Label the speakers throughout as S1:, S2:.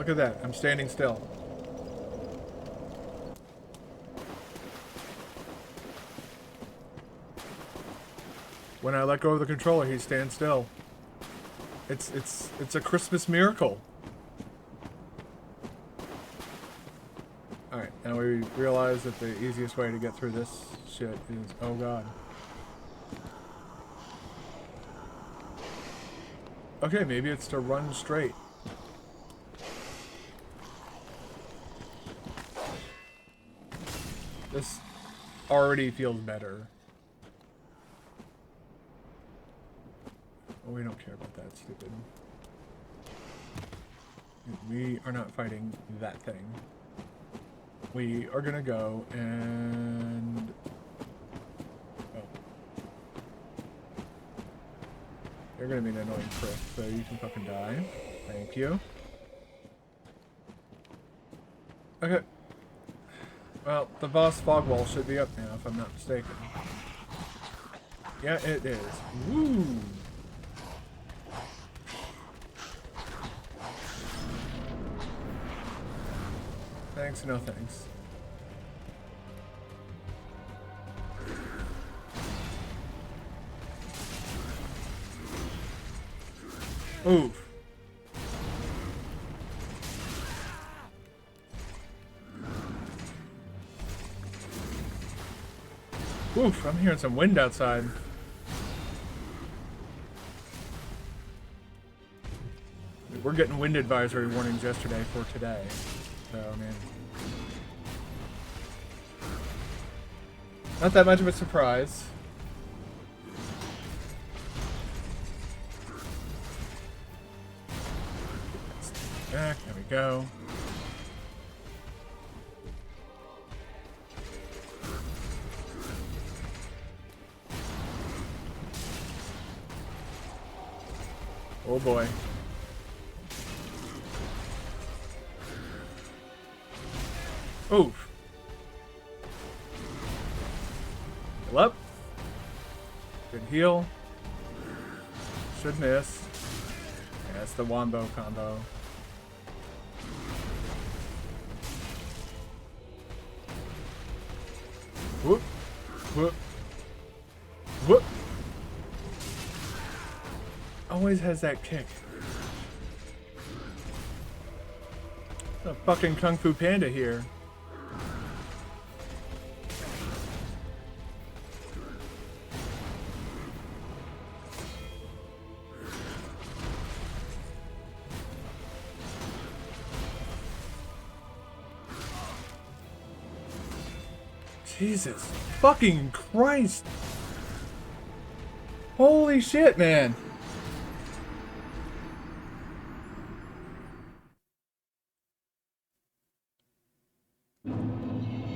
S1: Look at that. I'm standing still. When I let go of the controller, he stands still. It's a Christmas miracle. Alright, now we realize that the easiest way to get through this shit is... Oh god. Okay, maybe it's to run straight. This already feels better. Oh, we don't care about that, stupid. We are not fighting that thing. We are gonna go and... Oh. You're gonna be an annoying prick, so you can fucking die. Thank you. Okay. Well, the boss fog wall should be up now, if I'm not mistaken. Yeah, it is. Woo! Thanks, no thanks. Oof. Oof, I'm hearing some wind outside. We're getting wind advisory warnings yesterday for today. So, man. Not that much of a surprise. Back, there we go. Oh boy. Oof. Heal up. Good heal. Should miss. Yeah, that's the wombo combo. Whoop. Whoop. Whoop. Always has that kick. A fucking Kung Fu Panda here. Jesus fucking Christ. Holy shit, man.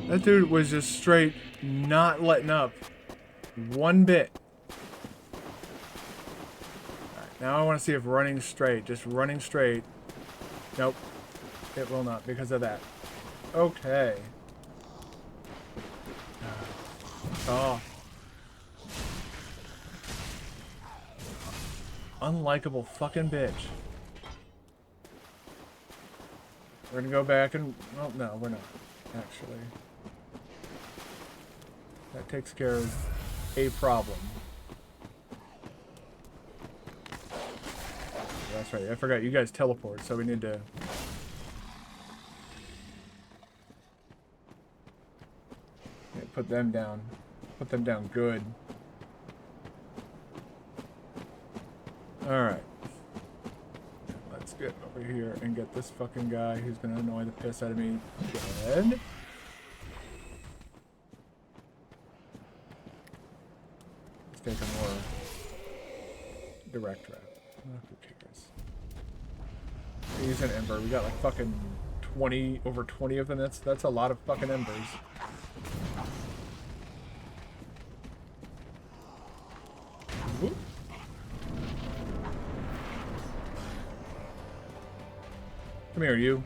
S1: That dude was just straight not letting up one bit. Alright, now I want to see if running straight, just running straight. Nope. It will not because of that. Okay. Oh. Unlikable fucking bitch. We're gonna go back and... Well, no, we're not. Actually. That takes care of a problem. That's right. I forgot you guys teleport, so we need to... Yeah, put them down. Put them down good. Alright. Let's get over here and get this fucking guy who's gonna annoy the piss out of me dead. Let's take a more direct route. Who cares? Use an ember. We got like fucking 20, over 20 of them. That's a lot of fucking embers. Whoop. Come here, you.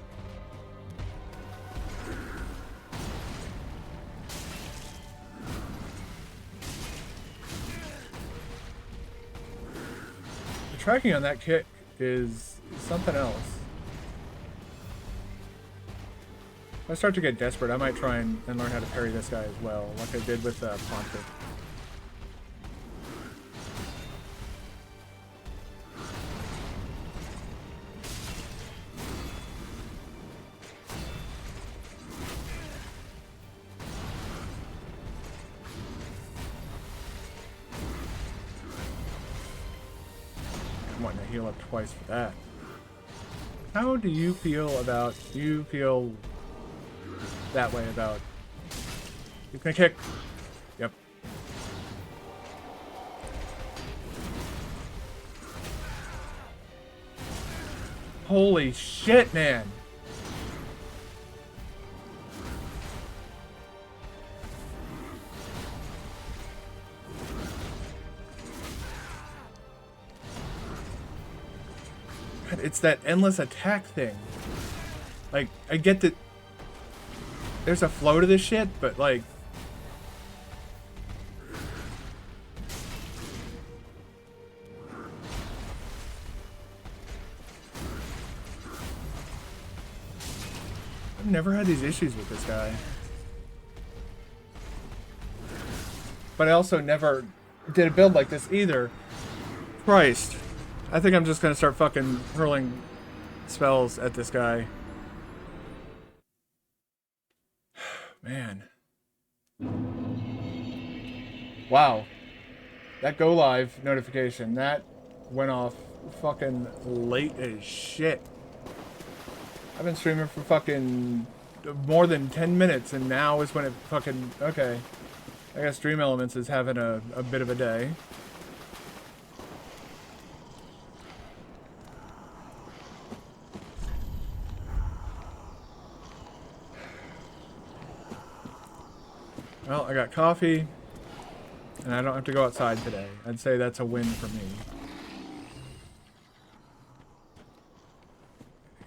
S1: The tracking on that kick is something else. If I start to get desperate, I might try and learn how to parry this guy as well, like I did with Pontic. I'm wanting to heal up twice for that. How do you feel about... Do you feel that way about... You can kick. Yep. Holy shit, man. God, it's that endless attack thing. Like, I get that there's a flow to this shit, but like... I've never had these issues with this guy. But I also never did a build like this either. Christ. I think I'm just gonna start fucking hurling spells at this guy. Man. Wow. That go live notification, that went off fucking late as shit. I've been streaming for fucking more than 10 minutes and now is when it fucking... Okay. I guess Dream Elements is having a bit of a day. Well, I got coffee, and I don't have to go outside today. I'd say that's a win for me.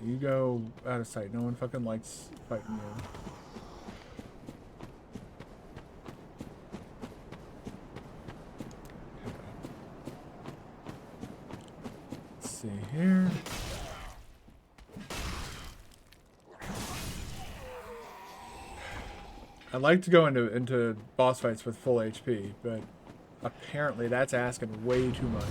S1: You go out of sight. No one fucking likes fighting you. Let's see here. I'd like to go into boss fights with full HP, but apparently that's asking way too much.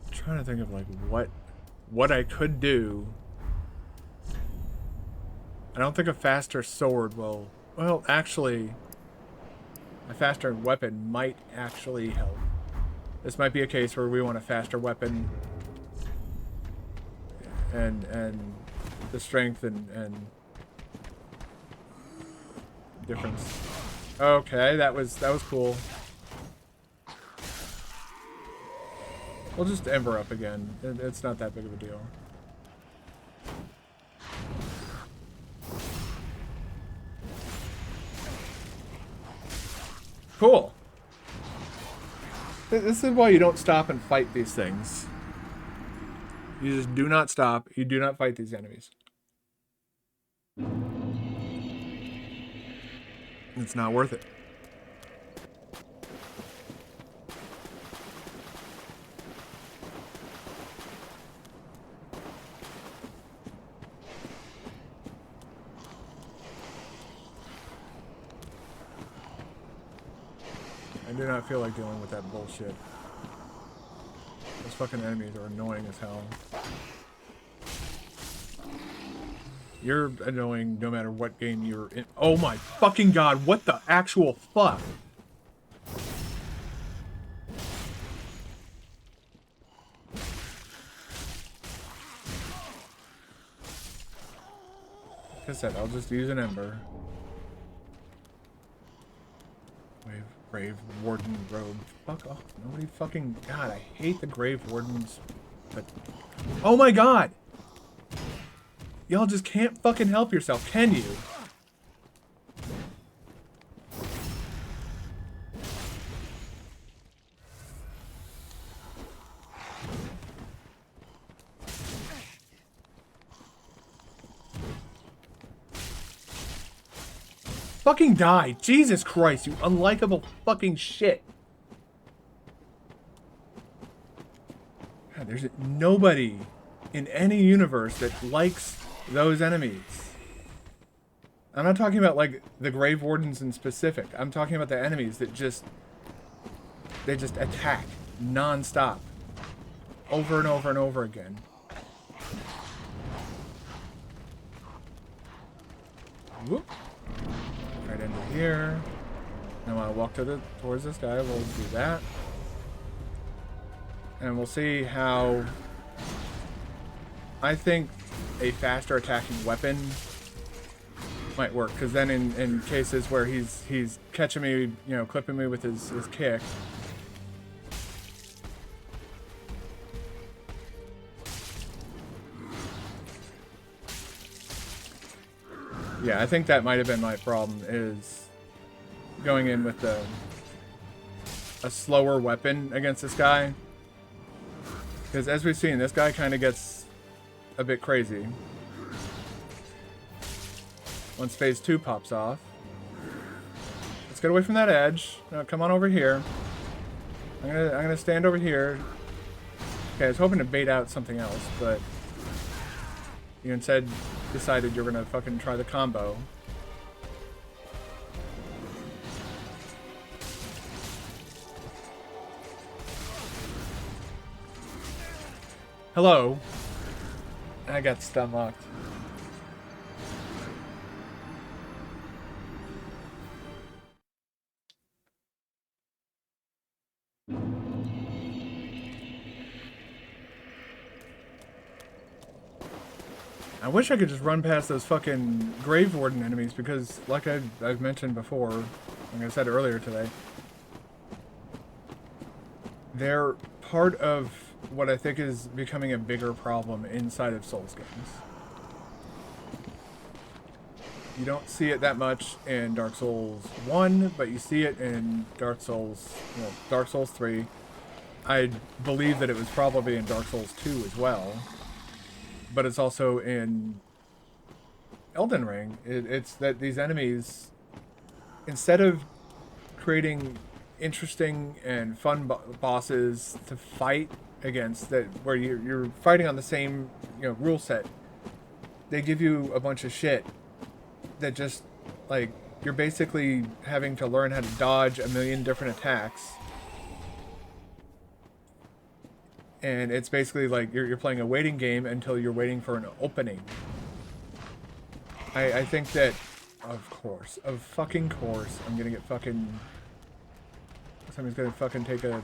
S1: I'm trying to think of like what I could do. I don't think a faster sword will... Well, actually, a faster weapon might actually help. This might be a case where we want a faster weapon and the strength and difference. Okay, that was cool. We'll just Ember up again. It's not that big of a deal. Cool. This is why you don't stop and fight these things. You just do not stop. You do not fight these enemies. It's not worth it. I do not feel like dealing with that bullshit. Those fucking enemies are annoying as hell. You're annoying no matter what game you're in. Oh my fucking god, what the actual fuck? Like I said, I'll just use an Ember. Grave Warden robe. Fuck off. Nobody fucking... God, I hate the Grave Wardens. But... Oh my god! Y'all just can't fucking help yourself, can you? Fucking die. Jesus Christ, you unlikable fucking shit. God, there's nobody in any universe that likes those enemies. I'm not talking about, like, the Grave Wardens in specific. I'm talking about the enemies that just... They just attack non-stop. Over and over and over again. Whoop. Right into here. I want to walk towards this guy. We'll do that. And we'll see how... I think a faster attacking weapon might work. Because then in cases where he's catching me, you know, clipping me with his kick... Yeah, I think that might have been my problem, is going in with a slower weapon against this guy. Because as we've seen, this guy kind of gets a bit crazy. Once phase 2 pops off. Let's get away from that edge. No, come on over here. I'm gonna stand over here. Okay, I was hoping to bait out something else, but you instead decided you're gonna fucking try the combo. Hello. I got stun locked. I wish I could just run past those fucking Grave Warden enemies because, like I've mentioned before, like I said earlier today, they're part of what I think is becoming a bigger problem inside of Souls games. You don't see it that much in Dark Souls 1, but you see it in Dark Souls 3. I believe that it was probably in Dark Souls 2 as well. But it's also in Elden Ring. It's that these enemies, instead of creating interesting and fun bosses to fight against, that where you're fighting on the same rule set, they give you a bunch of shit that just, like, you're basically having to learn how to dodge a million different attacks. And it's basically like you're playing a waiting game until you're waiting for an opening. I think that, of fucking course, I'm gonna get fucking... Somebody's gonna fucking take a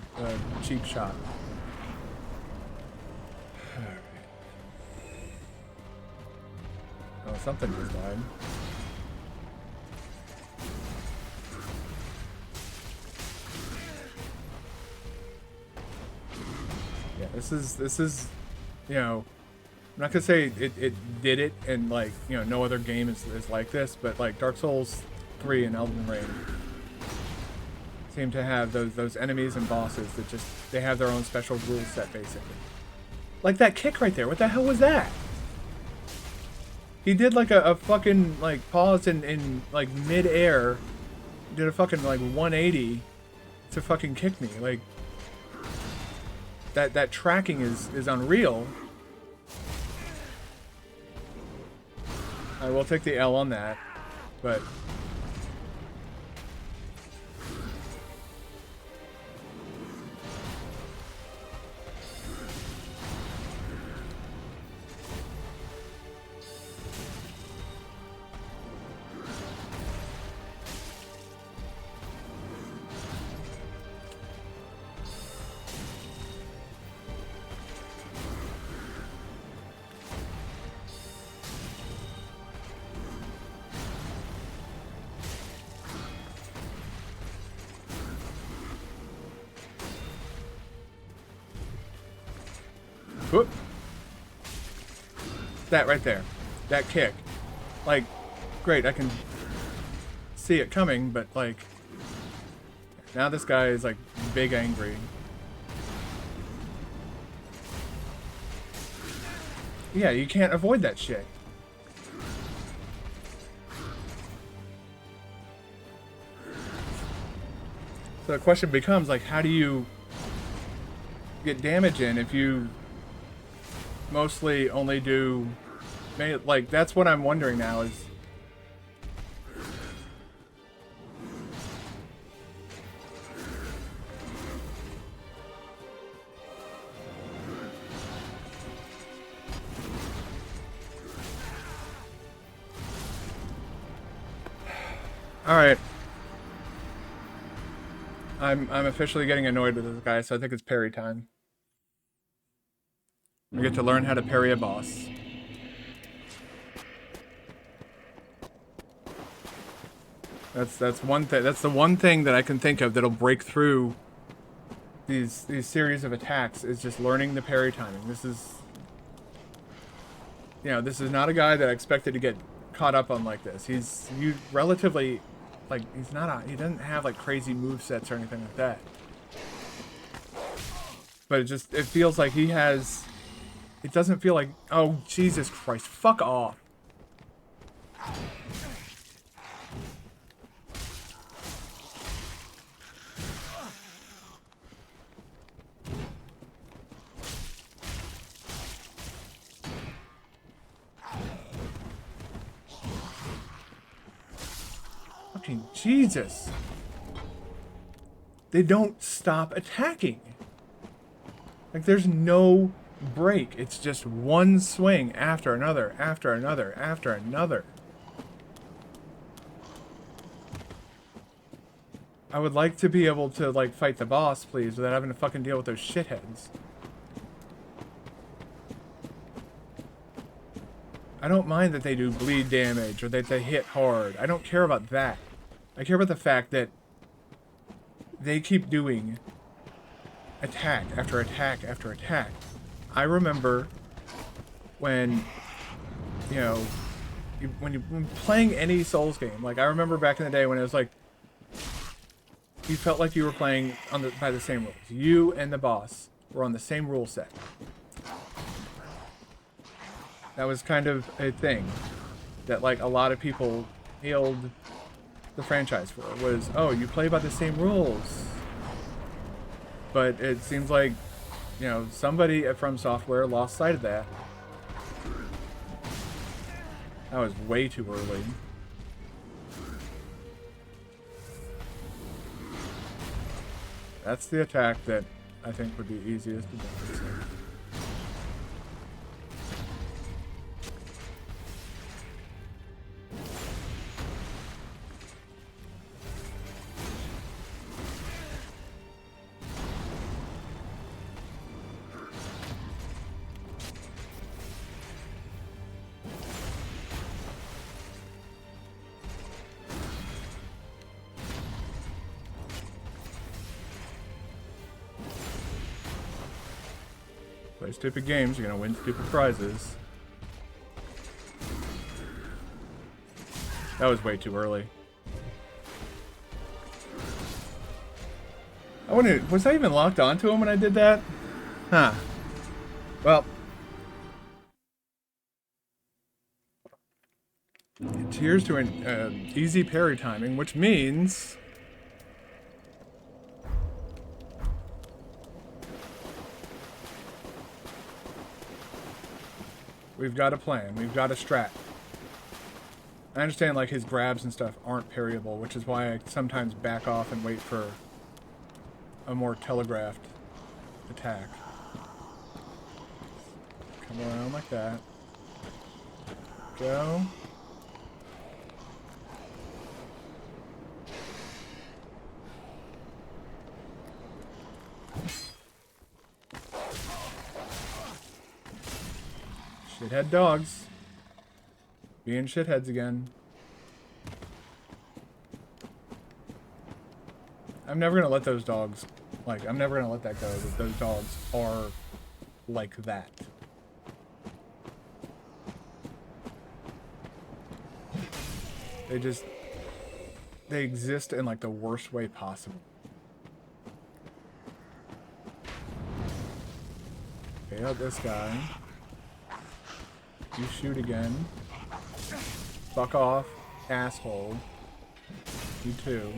S1: cheap shot. Oh, something just died. Yeah, this is, you know, I'm not gonna say it did it, and, like, you know, no other game is like this, but, like, Dark Souls 3 and Elden Ring seem to have those enemies and bosses that just, they have their own special rule set, basically. Like that kick right there, what the hell was that? He did, like, a fucking, like, pause in like, mid-air, did a fucking, like, 180 to fucking kick me, like... That tracking is unreal. I will take the L on that, but... Whoop. That right there. That kick. Like, great, I can see it coming, but, like, now this guy is, like, big angry. Yeah, you can't avoid that shit. So the question becomes, like, how do you get damage in if you mostly only do... Like, that's what I'm wondering now is... Alright. I'm officially getting annoyed with this guy, so I think it's parry time. We get to learn how to parry a boss. That's one thing. That's the one thing that I can think of that'll break through these series of attacks is just learning the parry timing. This is, you know, this is not a guy that I expected to get caught up on like this. He's relatively, like, he doesn't have like crazy movesets or anything like that. But it feels like he has. It doesn't feel like, oh Jesus Christ, fuck off. Fucking Jesus. They don't stop attacking. Like, there's no break. It's just one swing after another, after another, after another. I would like to be able to, like, fight the boss, please, without having to fucking deal with those shitheads. I don't mind that they do bleed damage or that they hit hard. I don't care about that. I care about the fact that they keep doing attack after attack after attack. I remember when, you know, when playing any Souls game, like I remember back in the day when it was like, you felt like you were playing by the same rules. You and the boss were on the same rule set. That was kind of a thing that like a lot of people hailed the franchise for, was, oh, you play by the same rules. But it seems like, you know, somebody at From Software lost sight of that. That was way too early. That's the attack that I think would be easiest to do. Play stupid games, you're gonna win stupid prizes. That was way too early. I wonder, was I even locked onto him when I did that? Huh. Well. Cheers to an easy parry timing, which means... we've got a plan. We've got a strat. I understand, like, his grabs and stuff aren't parryable, which is why I sometimes back off and wait for a more telegraphed attack. Come around like that. Go. Shithead dogs. Being shitheads again. I'm never gonna let those dogs, like, I'm never gonna let that go, that those dogs are like that. They exist in, like, the worst way possible. Okay, out this guy. You shoot again. Fuck off, asshole. You too.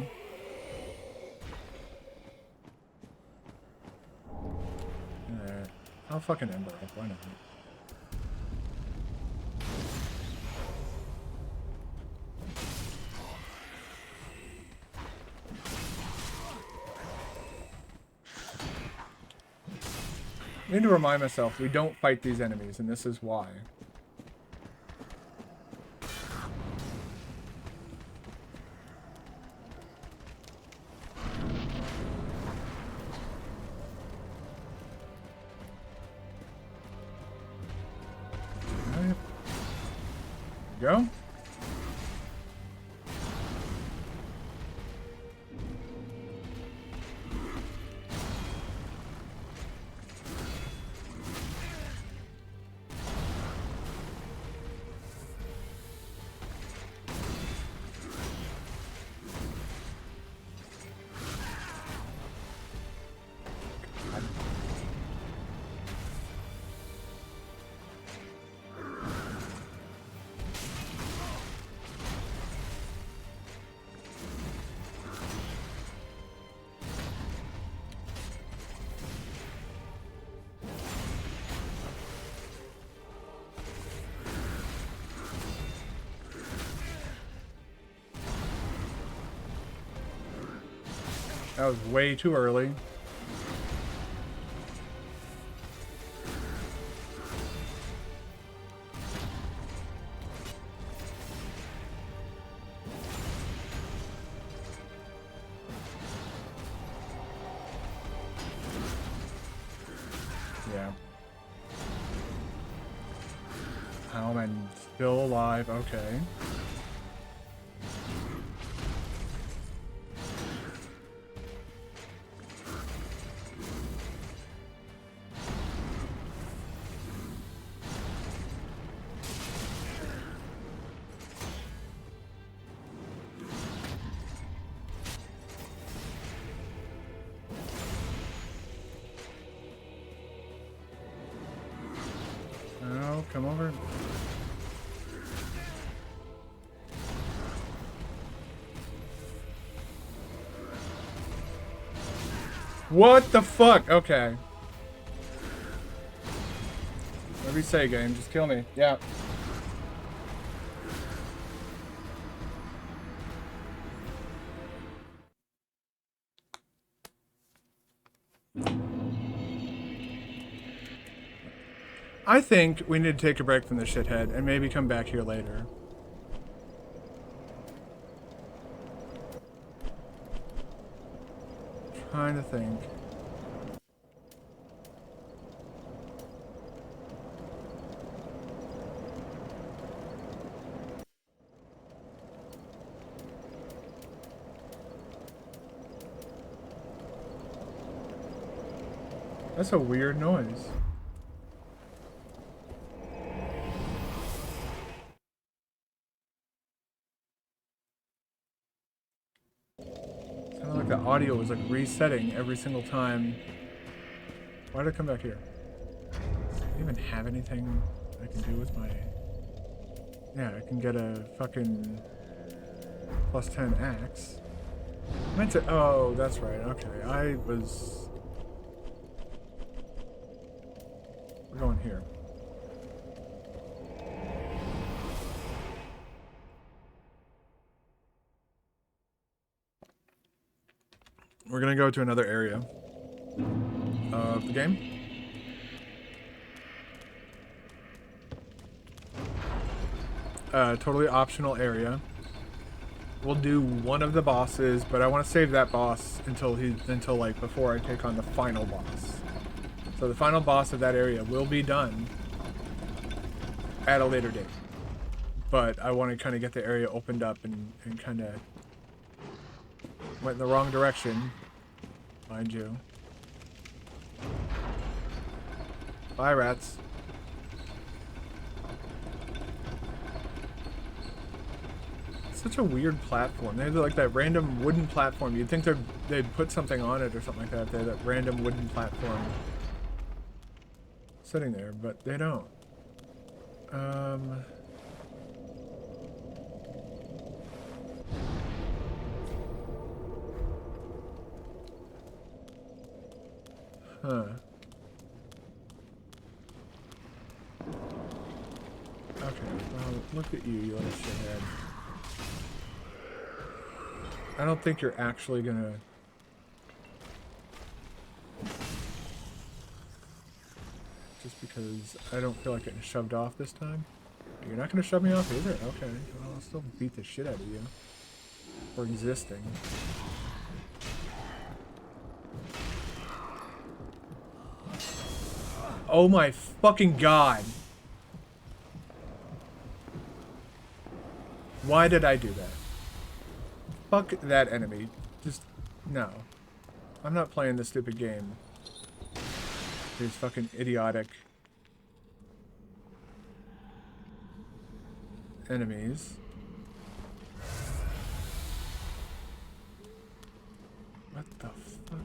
S1: I'll fucking Ember up. Why not? I need to remind myself, we don't fight these enemies, and this is why. Alright. Go. That was way too early. Yeah. Oh, I'm still alive. Okay. Oh, come over. What the fuck? Okay. Whatever you say, game. Just kill me. Yeah. I think we need to take a break from this shithead and maybe come back here later. Trying to think. That's a weird noise. Sounded like the audio was like resetting every single time. Why did it come back here? Do I even have anything I can do with my... Yeah, I can get a fucking +10 axe. I meant to... Oh, that's right. Okay, I was... We're going here. We're gonna go to another area of the game. Totally optional area. We'll do one of the bosses, but I want to save that boss until like before I take on the final boss. So the final boss of that area will be done at a later date. But I want to kind of get the area opened up and kind of went in the wrong direction, mind you. Bye, rats. Such a weird platform. They have like that random wooden platform. You'd think they'd put something on it or something like that. They have that random wooden platform sitting there, but they don't. Huh. Look at you, you little shithead. I don't think you're actually gonna... Just because I don't feel like getting shoved off this time. You're not gonna shove me off either? Okay. Well, I'll still beat the shit out of you. For existing. Oh my fucking god. Why did I do that? Fuck that enemy. Just, no. I'm not playing this stupid game. These fucking idiotic enemies. What the fuck?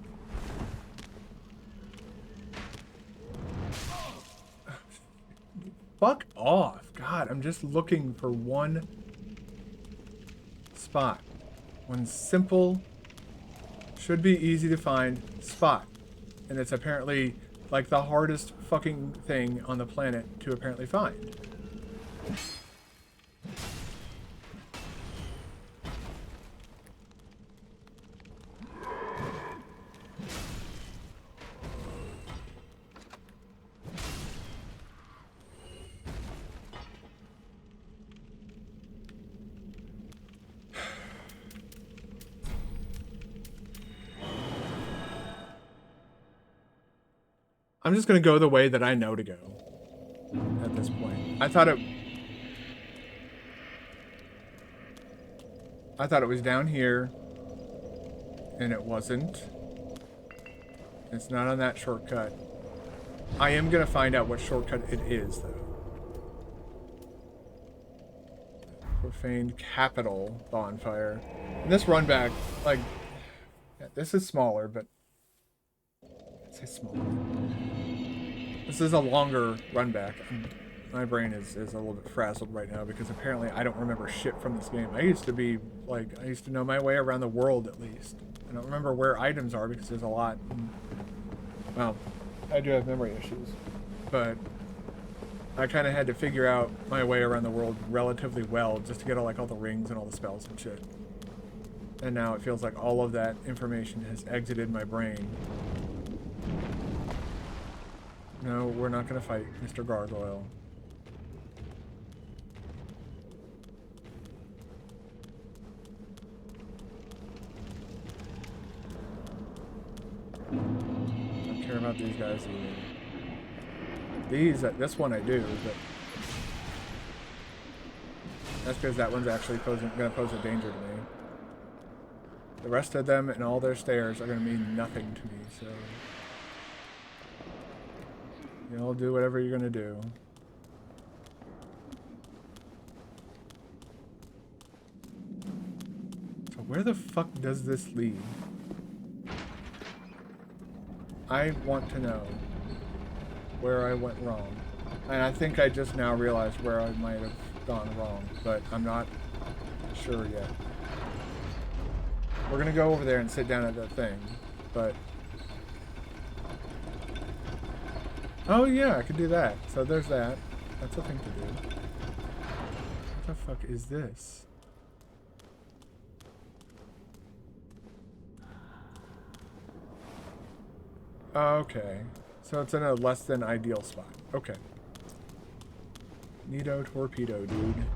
S1: Fuck off. God, I'm just looking for one spot. One simple, should be easy to find spot. And it's apparently like the hardest fucking thing on the planet to apparently find. I'm just gonna go the way that I know to go at this point. I thought it was down here, and it wasn't. It's not on that shortcut. I am gonna find out what shortcut it is, though. Profaned Capital Bonfire. And this run back, like, yeah, this is smaller, but I'd say smaller. This is a longer run back. My brain is a little bit frazzled right now because apparently I don't remember shit from this game. I used to know my way around the world at least. I don't remember where items are because there's a lot. Well, I do have memory issues, but I kind of had to figure out my way around the world relatively well just to get all the rings and all the spells and shit. And now it feels like all of that information has exited my brain. No, we're not going to fight Mr. Gargoyle. I don't care about these guys either. This one I do, but that's because that one's actually going to pose a danger to me. The rest of them and all their stairs are going to mean nothing to me, so... You'll do whatever you're gonna do. So where the fuck does this lead? I want to know where I went wrong. And I think I just now realized where I might have gone wrong, but I'm not sure yet. We're gonna go over there and sit down at that thing, but... Oh yeah, I could do that. So there's that. That's a thing to do. What the fuck is this? Okay. So it's in a less than ideal spot. Okay. Neato torpedo, dude.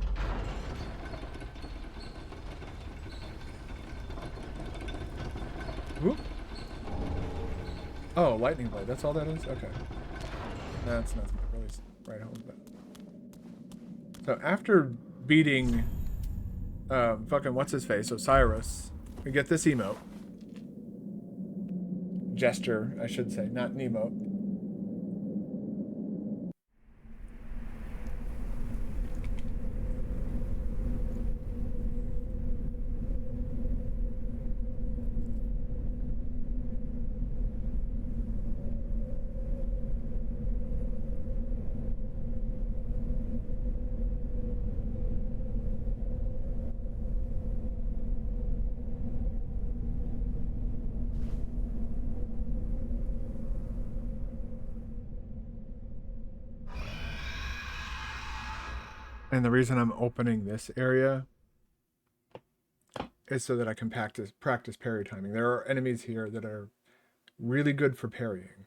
S1: Whoop. Oh, lightning blade. That's all that is? Okay. That's not really right home, but... So after beating fucking what's-his-face, Osiris, we get this emote. Gesture, I should say, not an emote. And the reason I'm opening this area is so that I can practice parry timing. There are enemies here that are really good for parrying.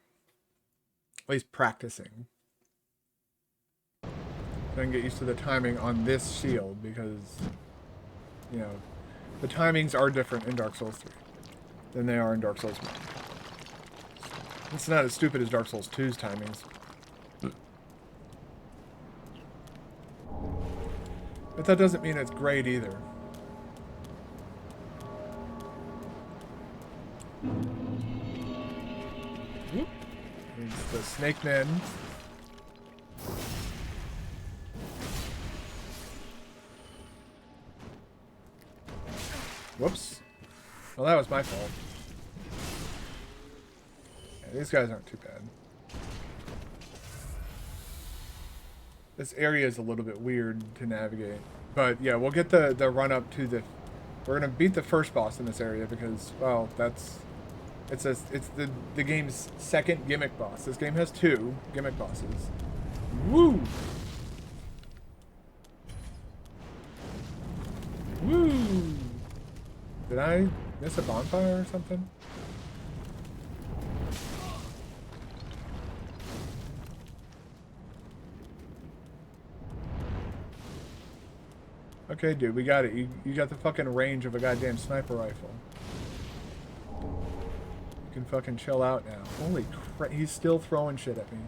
S1: At least practicing. I can get used to the timing on this shield because, you know, the timings are different in Dark Souls 3 than they are in Dark Souls 1. It's not as stupid as Dark Souls 2's timings. But that doesn't mean it's great either. It's the Snake Men. Whoops. Well, that was my fault. Yeah, these guys aren't too bad. This area is a little bit weird to navigate. But yeah, we'll get the run up to the... We're going to beat the first boss in this area because, well, that's... It's the game's second gimmick boss. This game has 2 gimmick bosses. Woo! Woo! Did I miss a bonfire or something? Okay, dude, we got it. You got the fucking range of a goddamn sniper rifle. You can fucking chill out now. Holy crap, he's still throwing shit at me.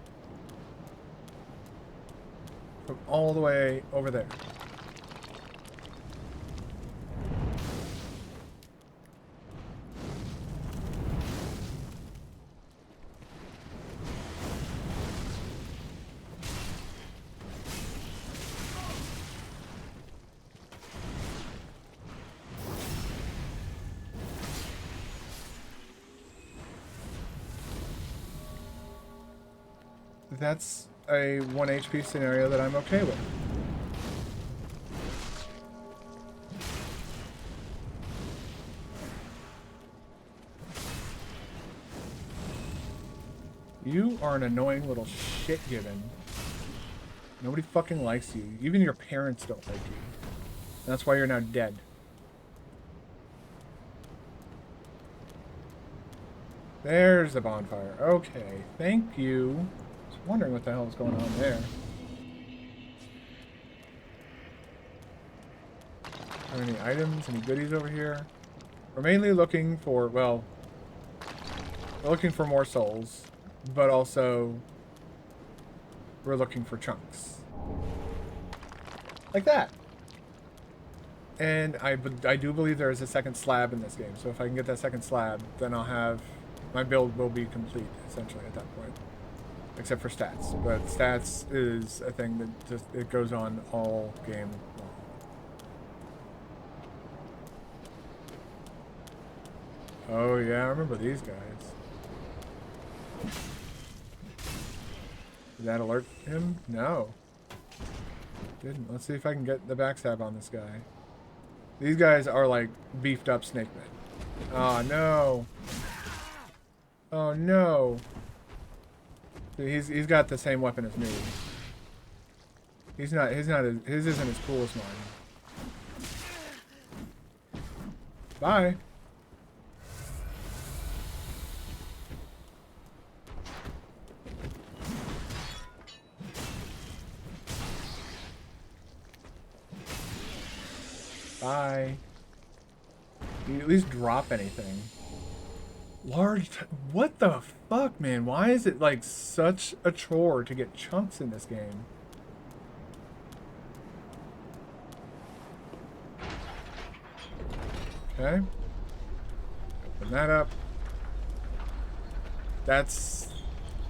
S1: From all the way over there. That's a 1 HP scenario that I'm okay with. You are an annoying little shit gibbon. Nobody fucking likes you. Even your parents don't like you. That's why you're now dead. There's the bonfire. Okay, thank you. Wondering what the hell is going on there. Are there any items, any goodies over here? We're mainly looking for, well, we're looking for more souls, but also we're looking for chunks. Like that. And I do believe there is a second slab in this game, so if I can get that second slab, then I'll have, my build will be complete, essentially, at that point. Except for stats, but stats is a thing that just, it goes on all game long. Oh yeah, I remember these guys. Did that alert him? No. Didn't. Let's see if I can get the backstab on this guy. These guys are like beefed up snake men. Oh no. Oh no. He's got the same weapon as me. His isn't as cool as mine. Bye. Bye. Do you at least drop anything? What the fuck, man? Why is it like such a chore to get chunks in this game? Okay. Open that up. That's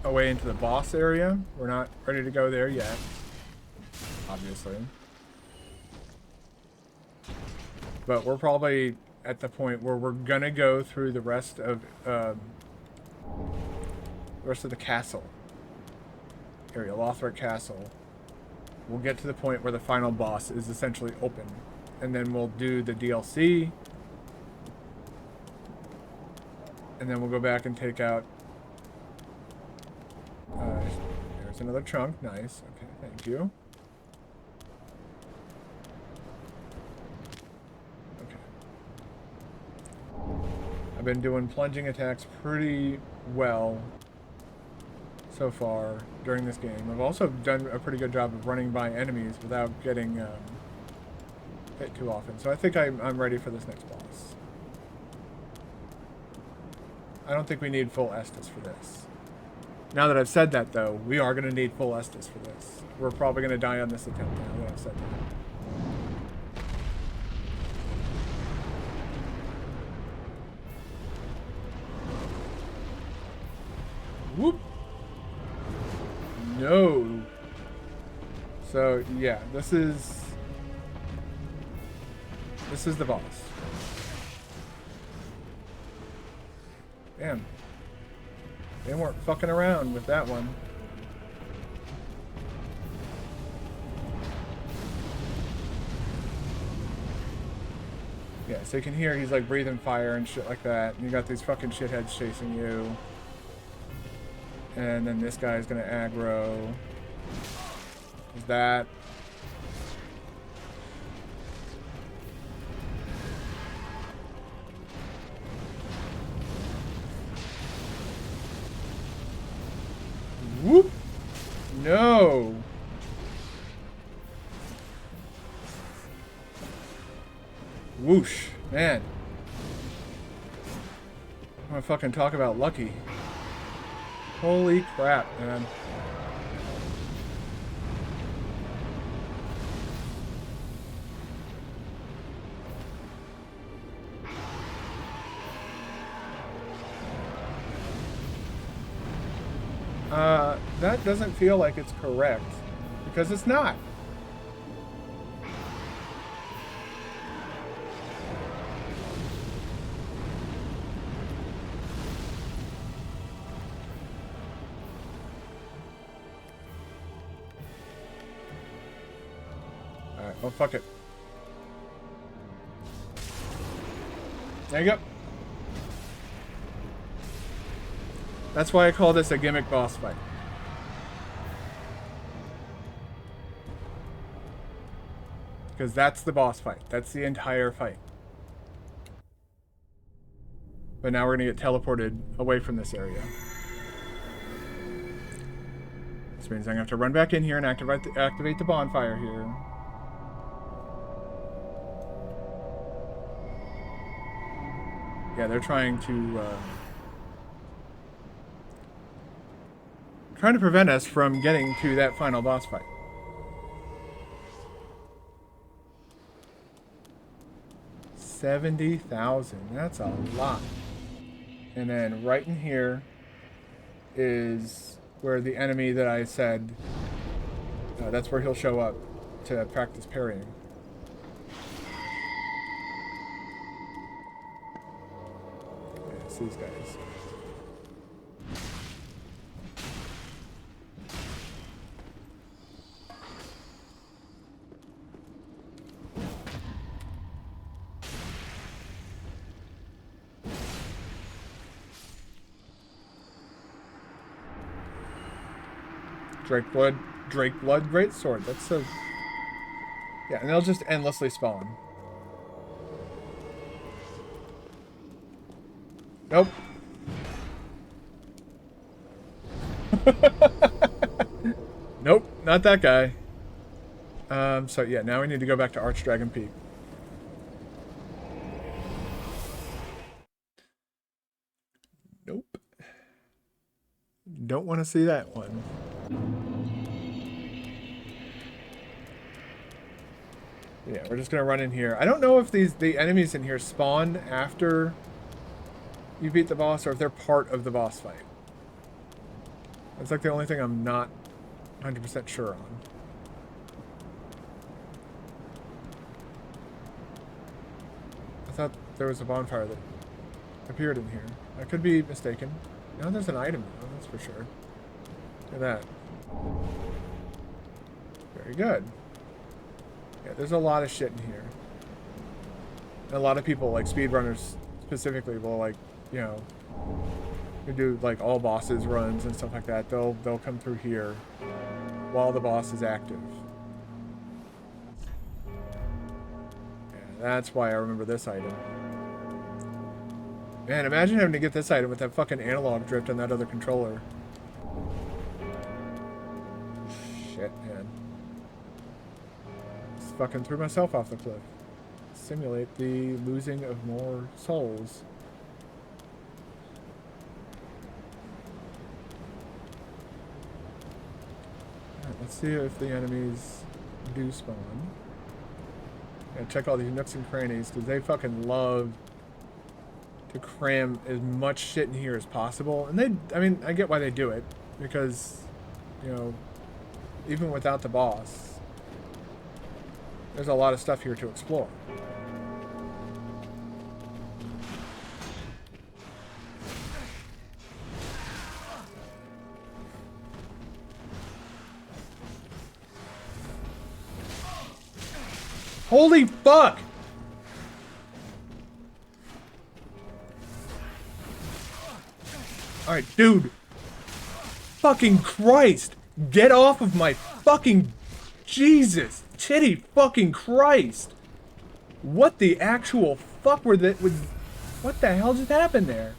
S1: a way into the boss area. We're not ready to go there yet, obviously. But we're probably at the point where we're gonna go through the rest of the castle area, Lothric Castle. We'll get to the point where the final boss is essentially open, and then we'll do the DLC, and then we'll go back and take out. There's another chunk. Nice. Okay, thank you. I've been doing plunging attacks pretty well so far during this game. I've also done a pretty good job of running by enemies without getting hit too often. So I think I'm ready for this next boss. I don't think we need full Estus for this. Now that I've said that, though, we are going to need full Estus for this. We're probably going to die on this attempt now that I've said that. Whoop! No! So, yeah, this is the boss. Damn. They weren't fucking around with that one. Yeah, so you can hear he's like breathing fire and shit like that. And you got these fucking shitheads chasing you. And then this guy's gonna aggro. Is that? Whoop! No! Whoosh. Man. I'm gonna fucking talk about lucky. Holy crap, man. That doesn't feel like it's correct. Because it's not. Alright, well, fuck it. There you go. That's why I call this a gimmick boss fight. Because that's the boss fight. That's the entire fight. But now we're going to get teleported away from this area. This means I'm going to have to run back in here and activate the bonfire here. Yeah, they're trying to prevent us from getting to that final boss fight. $70,000. That's a lot. And then right in here is where the enemy that I said, that's where he'll show up to practice parrying. Yeah, it's these guys. Drake Blood Greatsword. That's so... Yeah, and they'll just endlessly spawn. Nope. Nope, not that guy. So yeah, now we need to go back to Archdragon Peak. Nope. Don't want to see that one. Yeah, we're just gonna run in here. I don't know if the enemies in here spawn after you beat the boss or if they're part of the boss fight. That's like the only thing I'm not 100% sure on. I thought there was a bonfire that appeared in here. I could be mistaken. No, there's an item though, that's for sure. Look at that. Very good. Yeah, there's a lot of shit in here. And a lot of people, like speedrunners specifically, will like, you know, who do like all bosses runs and stuff like that. They'll come through here while the boss is active. Yeah, that's why I remember this item. Man, imagine having to get this item with that fucking analog drift on that other controller. Shit, man. Just fucking threw myself off the cliff. Simulate the losing of more souls. Alright, let's see if the enemies do spawn. Yeah, check all these nooks and crannies, because they fucking love to cram as much shit in here as possible. And I mean, I get why they do it, because, you know, even without the boss, there's a lot of stuff here to explore. Holy fuck! Alright, dude. Fucking Christ! Get off of my fucking... Jesus! Titty fucking Christ! What the actual fuck were that? What the hell just happened there?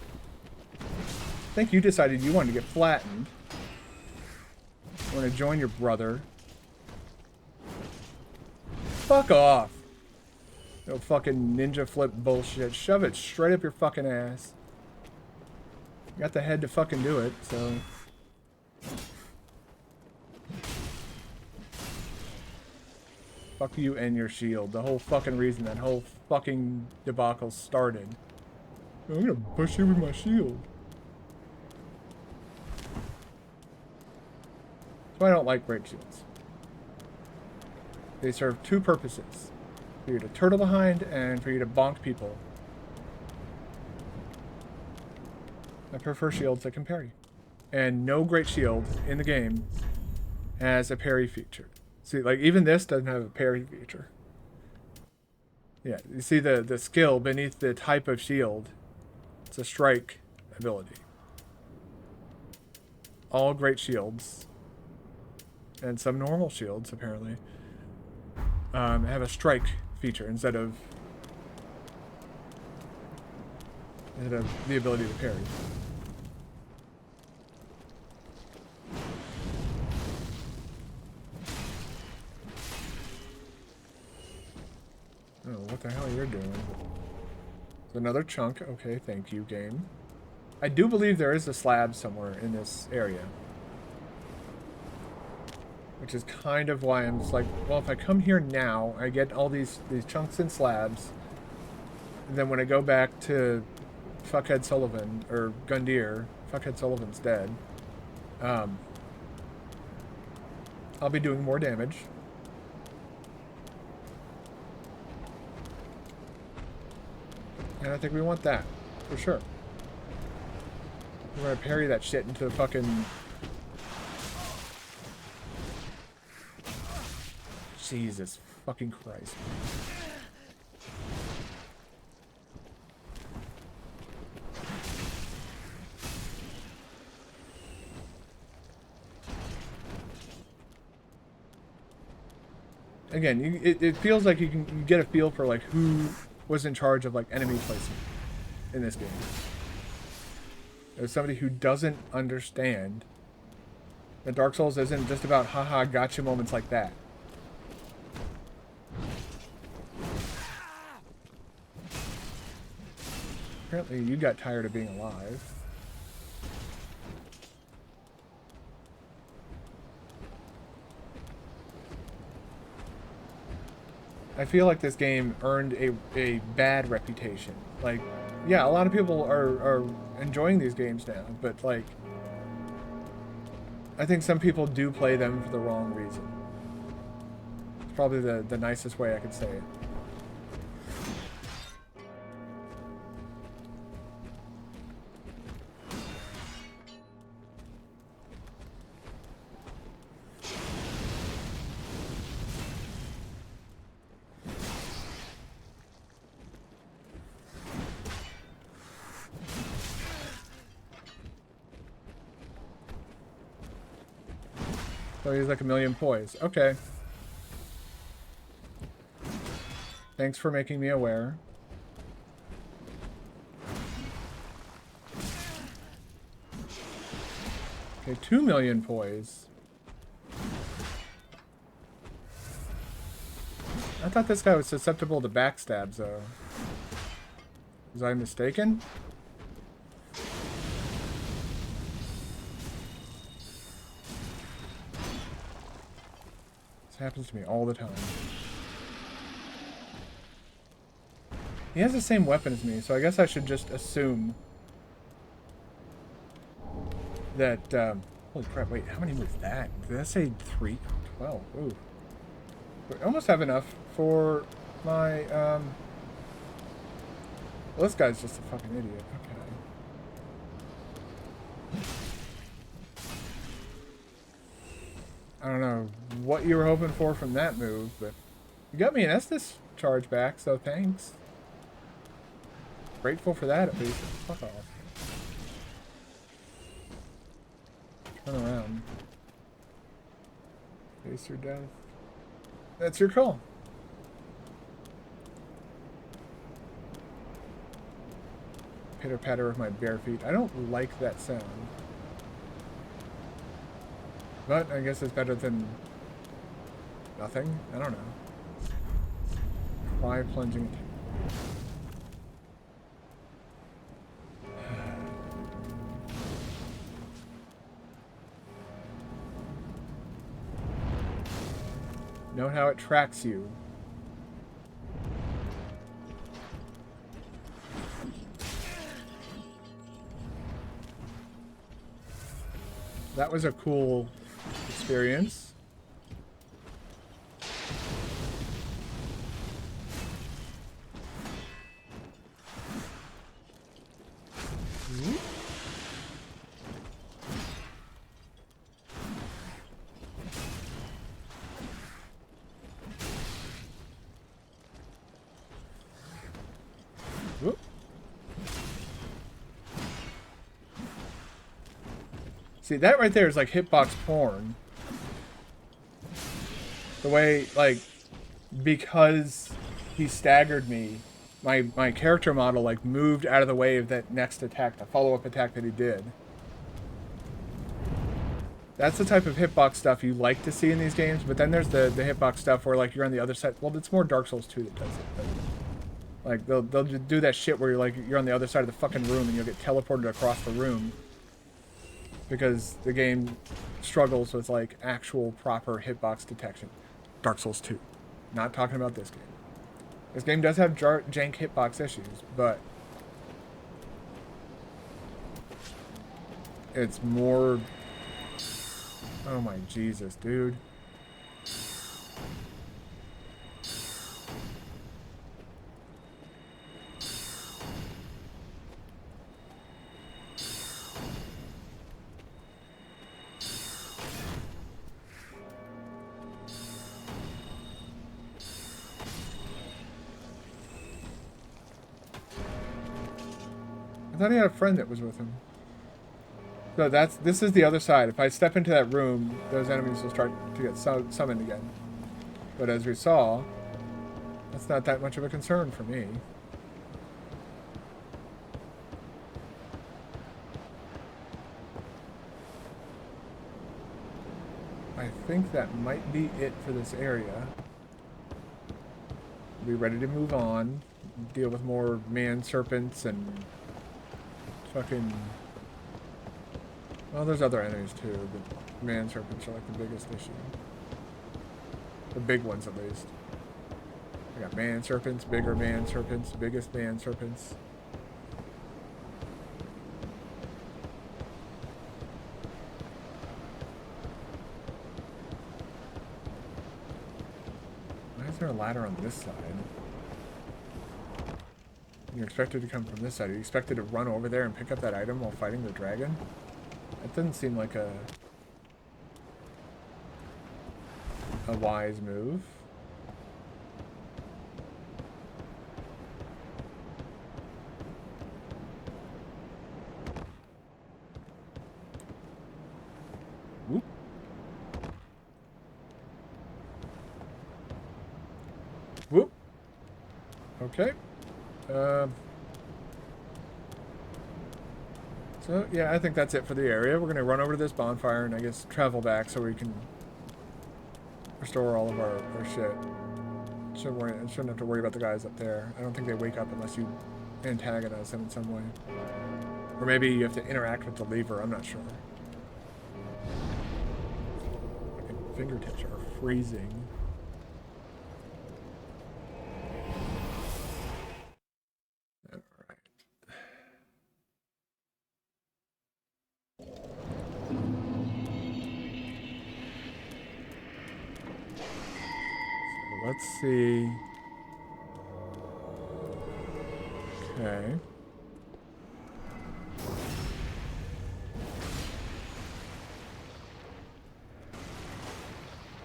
S1: I think you decided you wanted to get flattened. You want to join your brother. Fuck off. No fucking ninja flip bullshit. Shove it straight up your fucking ass. You got the head to fucking do it, so... Fuck you and your shield. The whole fucking reason that whole fucking debacle started. I'm gonna push you with my shield. So I don't like great shields. They serve two purposes. For you to turtle behind and for you to bonk people. I prefer shields that can parry. And no great shield in the game has a parry feature. See, like, even this doesn't have a parry feature. Yeah, you see the skill beneath the type of shield. It's a strike ability. All great shields, and some normal shields, apparently, have a strike feature instead of the ability to parry. Oh, what the hell you're doing? It's another chunk. Okay, thank you, game. I do believe there is a slab somewhere in this area. Which is kind of why I'm just like, well, if I come here now, I get all these chunks and slabs. And then when I go back to Fuckhead Sullivan, or Gundyr, Fuckhead Sullivan's dead, I'll be doing more damage. And I think we want that, for sure. We're gonna parry that shit into the fucking... Jesus fucking Christ. Again, it feels like you get a feel for like who was in charge of like enemy placement in this game. There's somebody who doesn't understand that Dark Souls isn't just about haha gotcha moments like that. Apparently you got tired of being alive. I feel like this game earned a bad reputation. Like, yeah, a lot of people are enjoying these games now, but like, I think some people do play them for the wrong reason. It's probably the nicest way I could say it. So he's like a million poise. Okay. Thanks for making me aware. Okay, 2 million poise. I thought this guy was susceptible to backstabs, though. Was I mistaken? This happens to me all the time. He has the same weapon as me, so I guess I should just assume that, holy crap, wait, how many was that? Did that say 3? 12, ooh. We almost have enough for my, well, this guy's just a fucking idiot, okay. I don't know what you were hoping for from that move, but you got me an Estus charge back, so thanks. Grateful for that, at least. Fuck off. Turn around. Face your death. That's your call. Pitter patter of my bare feet. I don't like that sound. But I guess it's better than nothing. I don't know. Try plunging. Note how it tracks you. That was a cool experience. See, that right there is like hitbox porn. The way, like, because he staggered me, my character model, like, moved out of the way of that next attack, the follow-up attack that he did. That's the type of hitbox stuff you like to see in these games, but then there's the hitbox stuff where, like, you're on the other side. Well, it's more Dark Souls 2 that does it, but, like, they'll do that shit where you're, like, you're on the other side of the fucking room and you'll get teleported across the room. Because the game struggles with, like, actual proper hitbox detection. Dark Souls 2. Not talking about this game. This game does have jank hitbox issues, but it's more... Oh my Jesus, dude. I thought he had a friend that was with him. So this is the other side. If I step into that room, those enemies will start to get summoned again. But as we saw, that's not that much of a concern for me. I think that might be it for this area. Be ready to move on. Deal with more man-serpents and fucking... Well, there's other enemies too, but man-serpents are like the biggest issue. The big ones, at least. I got man-serpents, bigger man-serpents, biggest man-serpents. Why is there a ladder on this side? You're expected to come from this side. Are you expected to run over there and pick up that item while fighting the dragon? That doesn't seem like a wise move. Whoop. Whoop. Okay. So, yeah, I think that's it for the area. We're going to run over to this bonfire and I guess travel back so we can restore all of our shit. Shouldn't have to worry about the guys up there. I don't think they wake up unless you antagonize them in some way. Or maybe you have to interact with the lever. I'm not sure. My fingertips are freezing. Alright. So let's see. Okay.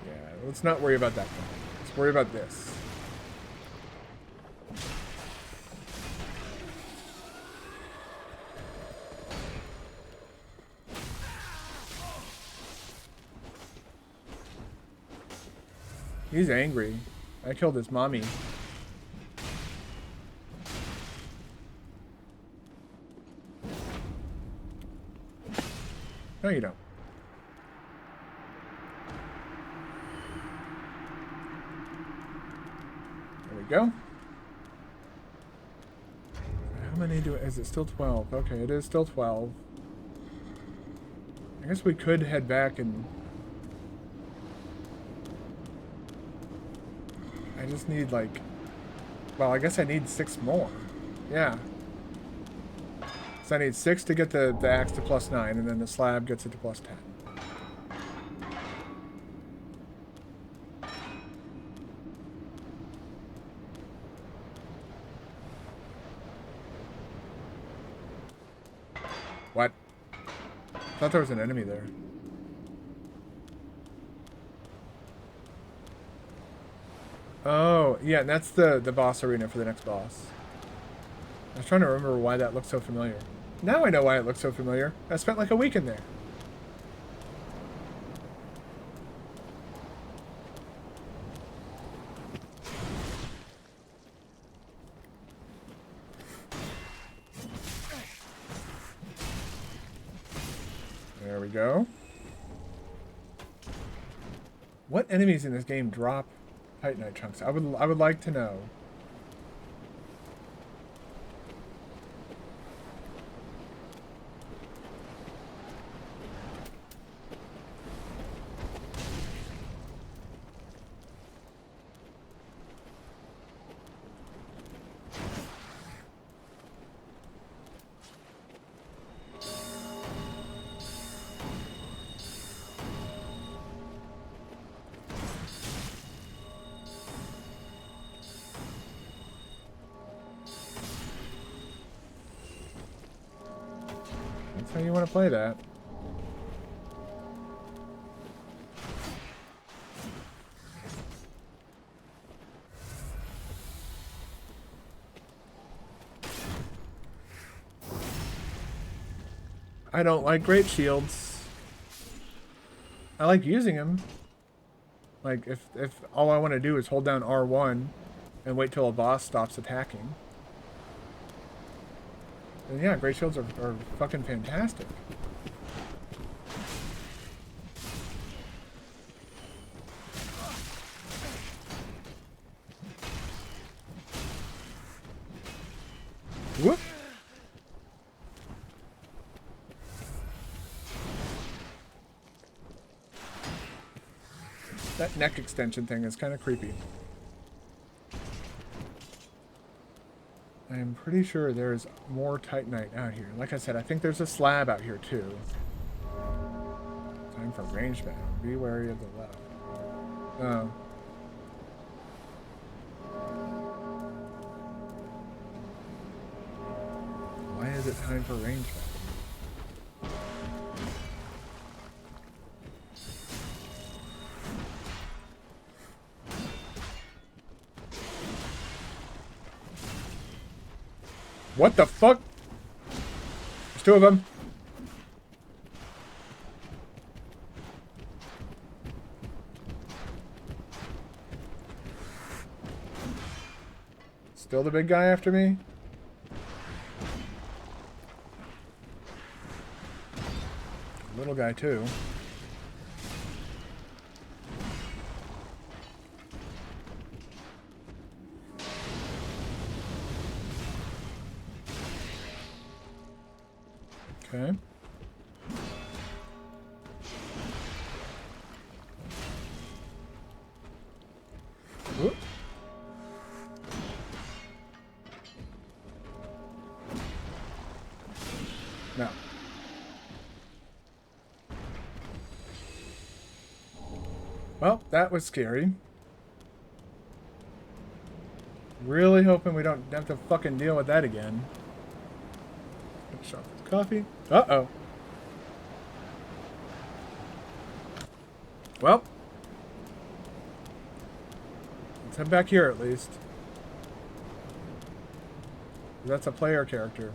S1: Yeah, let's not worry about that guy. Let's worry about this. He's angry. I killed his mommy. No, you don't. There we go. How many is it still 12? Okay, it is still 12. I guess we could head back and... I just need like... Well, I guess I need 6 more. Yeah. So I need 6 to get the axe to +9, and then the slab gets it to +10. What? I thought there was an enemy there. Oh, yeah, and that's the boss arena for the next boss. I was trying to remember why that looked so familiar. Now I know why it looked so familiar. I spent like a week in there. There we go. What enemies in this game drop Titanite chunks? I would like to know. That's how you want to play that. I don't like great shields. I like using them. Like, if all I want to do is hold down R1 and wait till a boss stops attacking. And yeah, great shields are fucking fantastic. Whoop! That neck extension thing is kind of creepy. I'm pretty sure there's more Titanite out here. Like I said, I think there's a slab out here too. Time for range battle. Be wary of the left. Oh. Why is it time for range battle? What the fuck? There's 2 of them. Still the big guy after me? little guy too. Okay. Whoop. No. Well, that was scary. Really hoping we don't have to fucking deal with that again. Shop this coffee. Uh-oh. Well. Let's head back here at least. That's a player character.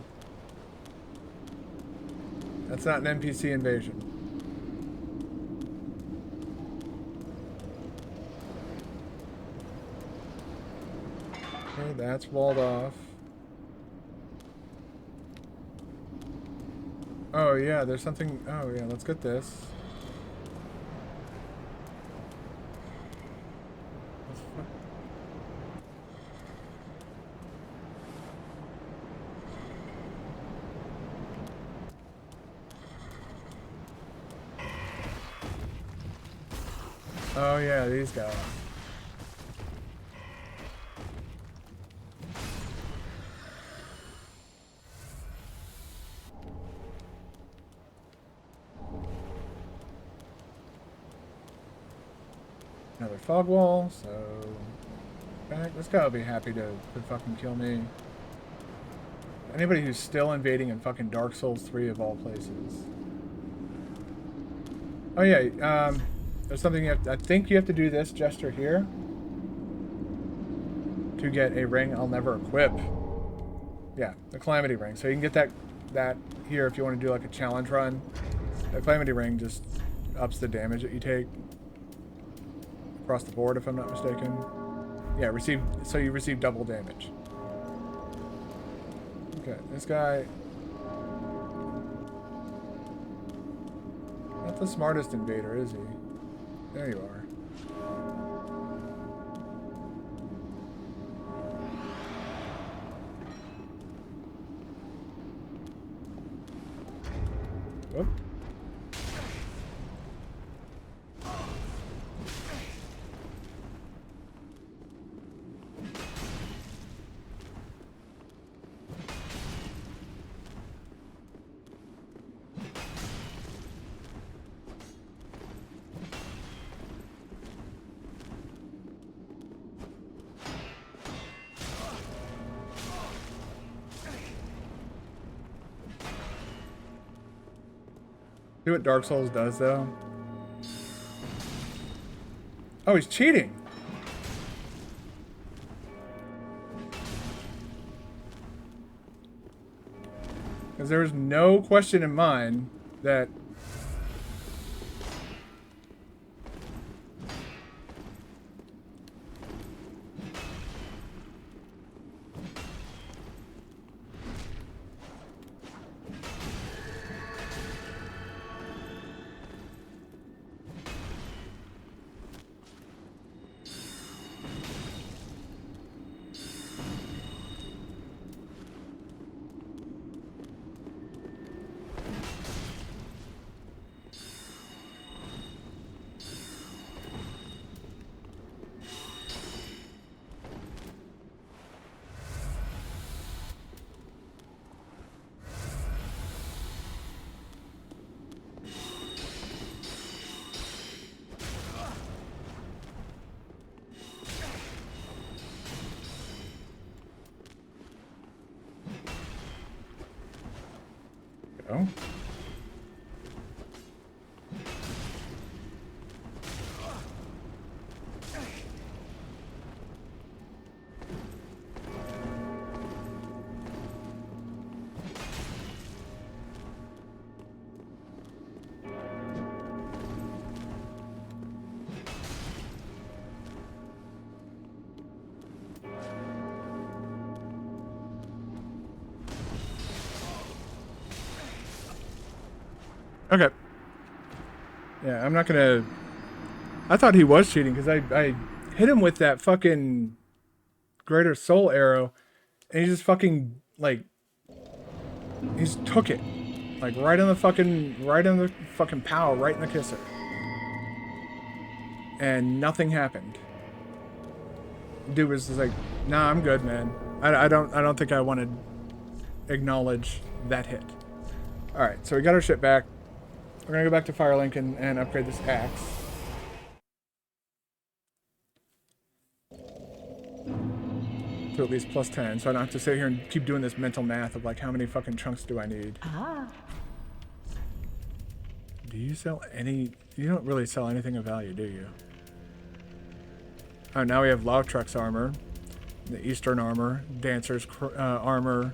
S1: That's not an NPC invasion. Okay, that's walled off. Oh yeah, there's something. Oh yeah, let's get this. Oh yeah, these guys. Another fog wall, so this guy will be happy to fucking kill me. Anybody who's still invading in fucking Dark Souls 3 of all places. Oh yeah, there's something you have to, I think you have to do this gesture here to get a ring I'll never equip. Yeah, the Calamity Ring. So you can get that here if you want to do like a challenge run. The Calamity Ring just ups the damage that you take across the board, if I'm not mistaken. Yeah, so you receive double damage. Okay, this guy... Not the smartest invader, is he? There you are. Whoop. See what Dark Souls does, though? Oh, he's cheating! Because there was no question in mind that... Oh. Okay. Yeah, I'm not gonna... I thought he was cheating because I hit him with that fucking Greater Soul arrow, and he just fucking, like... He just took it. Like, right on the fucking pow, right in the kisser. And nothing happened. Dude was just like, nah, I'm good, man. I don't think I want to acknowledge that hit. Alright, so we got our shit back. We're gonna go back to Firelink and upgrade this axe. To at least plus 10, so I don't have to sit here and keep doing this mental math of like how many fucking chunks do I need. Do you sell any... You don't really sell anything of value, do you? Oh, now we have Lautrec's armor, the Eastern armor, Dancer's armor.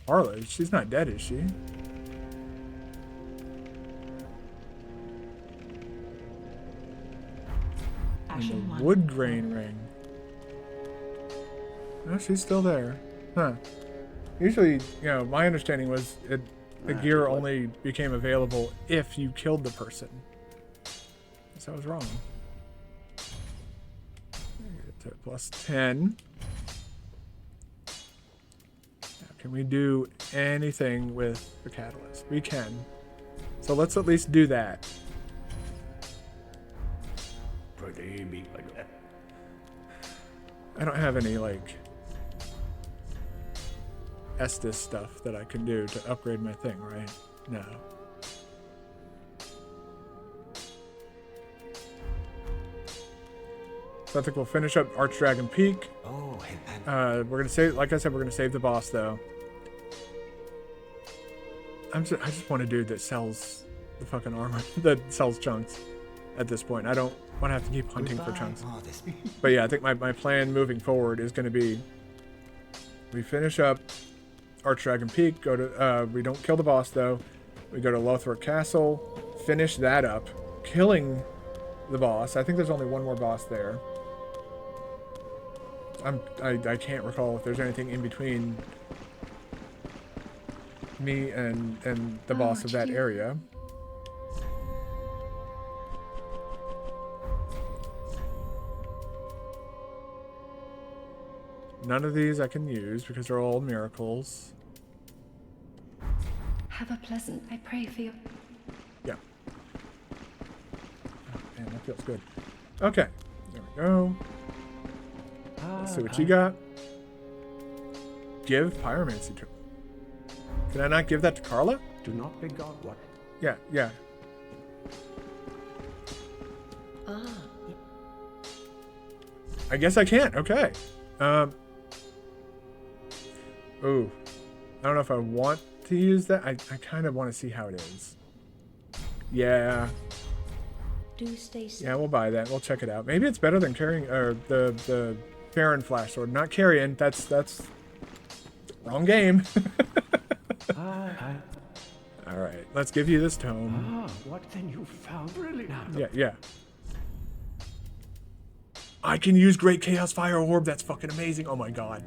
S1: Arla, she's not dead, is she? And the wood grain ring. Oh, she's still there. Huh. Usually, you know, my understanding was the gear only became available if you killed the person. So I was wrong. Get to plus 10. Now, can we do anything with the catalyst? We can. So let's at least do that. I don't have any, like, Estus stuff that I can do to upgrade my thing, right? No. So I think we'll finish up Archdragon Peak.
S2: Oh,
S1: we're gonna save, like I said, we're gonna save the boss though. I just want a dude that sells the fucking armor, that sells chunks at this point. I don't want to have to keep hunting for chunks. But yeah, I think my plan moving forward is gonna be, we finish up Archdragon Peak, go to, we don't kill the boss though. We go to Lothric Castle, finish that up, killing the boss. I think there's only one more boss there. I can't recall if there's anything in between me and the boss of that area. None of these I can use because they're all miracles.
S3: Have a pleasant, I pray for you.
S1: Yeah. Oh, man, that feels good. Okay. There we go. Let's see what you got. Give Pyromancy to... Can I not give that to Carla?
S2: Do not be God, what?
S1: Yeah, yeah. I guess I can't. Okay. Ooh. I don't know if I want to use that. I kind of want to see how it is. Yeah.
S3: Do stay safe.
S1: Yeah, we'll buy that. We'll check it out. Maybe it's better than carrying the Baron Flash Sword. Not carrying. That's wrong game. All right, let's give you this tome.
S2: What then you found really now?
S1: Yeah. I can use Great Chaos Fire Orb. That's fucking amazing. Oh my god.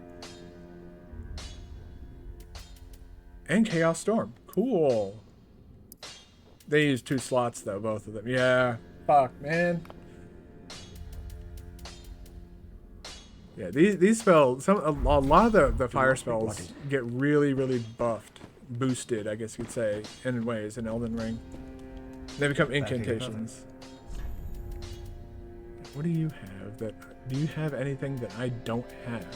S1: And Chaos Storm. Cool. They use 2 slots though, both of them. Yeah. Fuck, man. Yeah, these spells, a lot of the fire spells get really, really buffed, boosted, I guess you'd say, in ways in Elden Ring. They become incantations. What do you have that? Do you have anything that I don't have?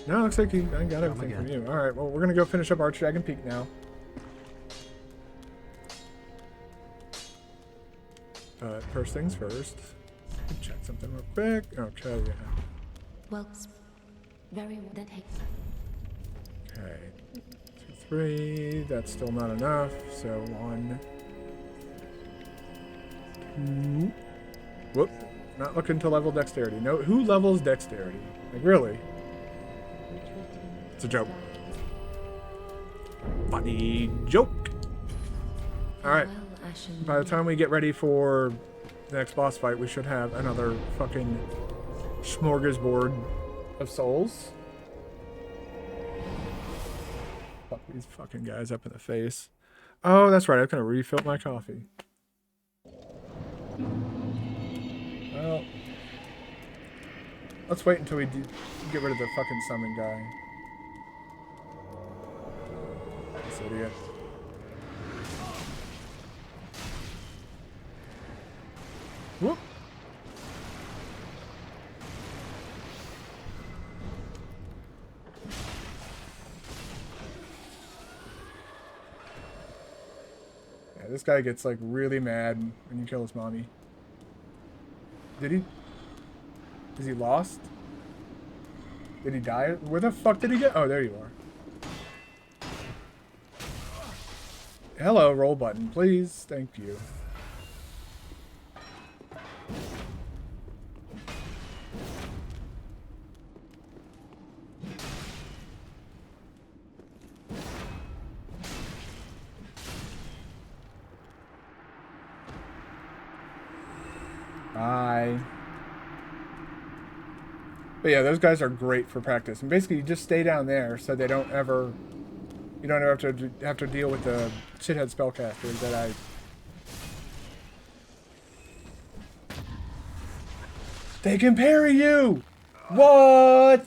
S1: No, looks like I got everything from you. All right, well, we're gonna go finish up Archdragon Peak now. But first things first. Check something real quick. Okay, yeah.
S3: Well, very well. Then, hey.
S1: Okay. 2, 3. That's still not enough. So 1, 2. Whoop. Not looking to level dexterity. No, who levels dexterity? Like, really? It's a joke. Funny joke. Alright. By the time we get ready for the next boss fight, we should have another fucking smorgasbord of souls. Fuck these fucking guys up in the face. Oh, that's right. I was gonna refill my coffee. Well, let's wait until we get rid of the fucking summon guy. This idiot. Whoop. Yeah, this guy gets like really mad when you kill his mommy. Did he? Is he lost? Did he die? Where the fuck did he get? Oh, there you are. Hello, roll button, please. Thank you. Bye. But yeah, those guys are great for practice. And basically, you just stay down there so they don't ever... You don't ever have to deal with the shithead spellcasters that I... They can parry you! What?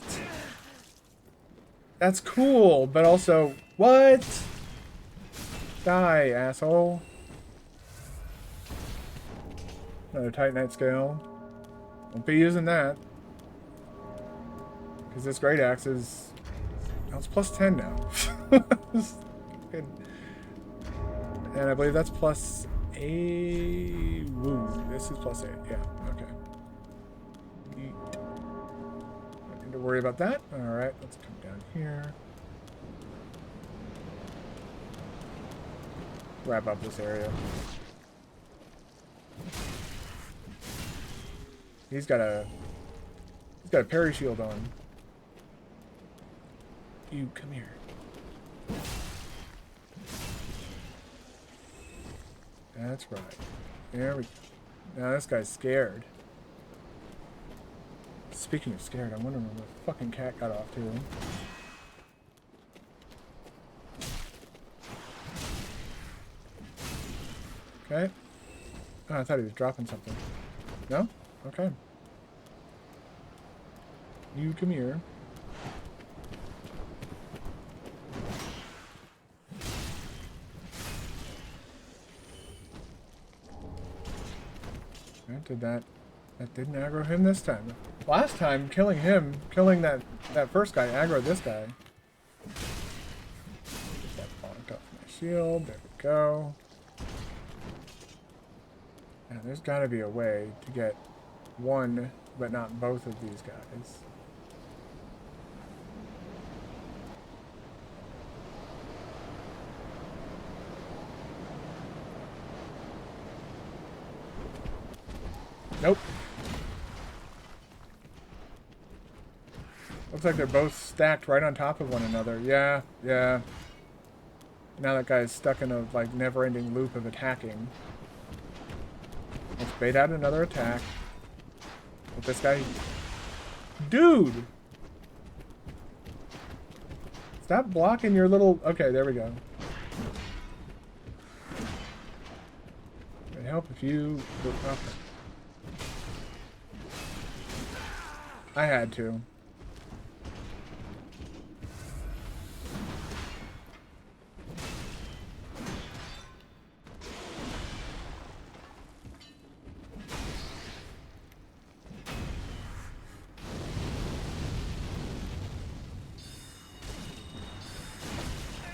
S1: That's cool, but also... What? Die, asshole. Another Titanite scale. Won't be using that. Because this great axe is... Oh, it's plus 10 now. And I believe that's plus 8. Woo. This is plus 8. Yeah, okay. Neat. Don't need to worry about that. Alright, let's come down here. Wrap up this area. He's got a parry shield on. You come here. That's right. There we go. Now this guy's scared. Speaking of scared, I'm wondering where the fucking cat got off to. Okay. Oh, I thought he was dropping something. No? Okay. You come here. That didn't aggro him this time. Last time, killing that first guy aggroed this guy. Get that bonk off my shield. There we go. Now, there's got to be a way to get one, but not both of these guys. Nope. Looks like they're both stacked right on top of one another. Yeah, yeah. Now that guy's stuck in a like never-ending loop of attacking. Let's bait out another attack. With this guy. Dude! Stop blocking your little... Okay, there we go. It'd help if you... Okay. I had to.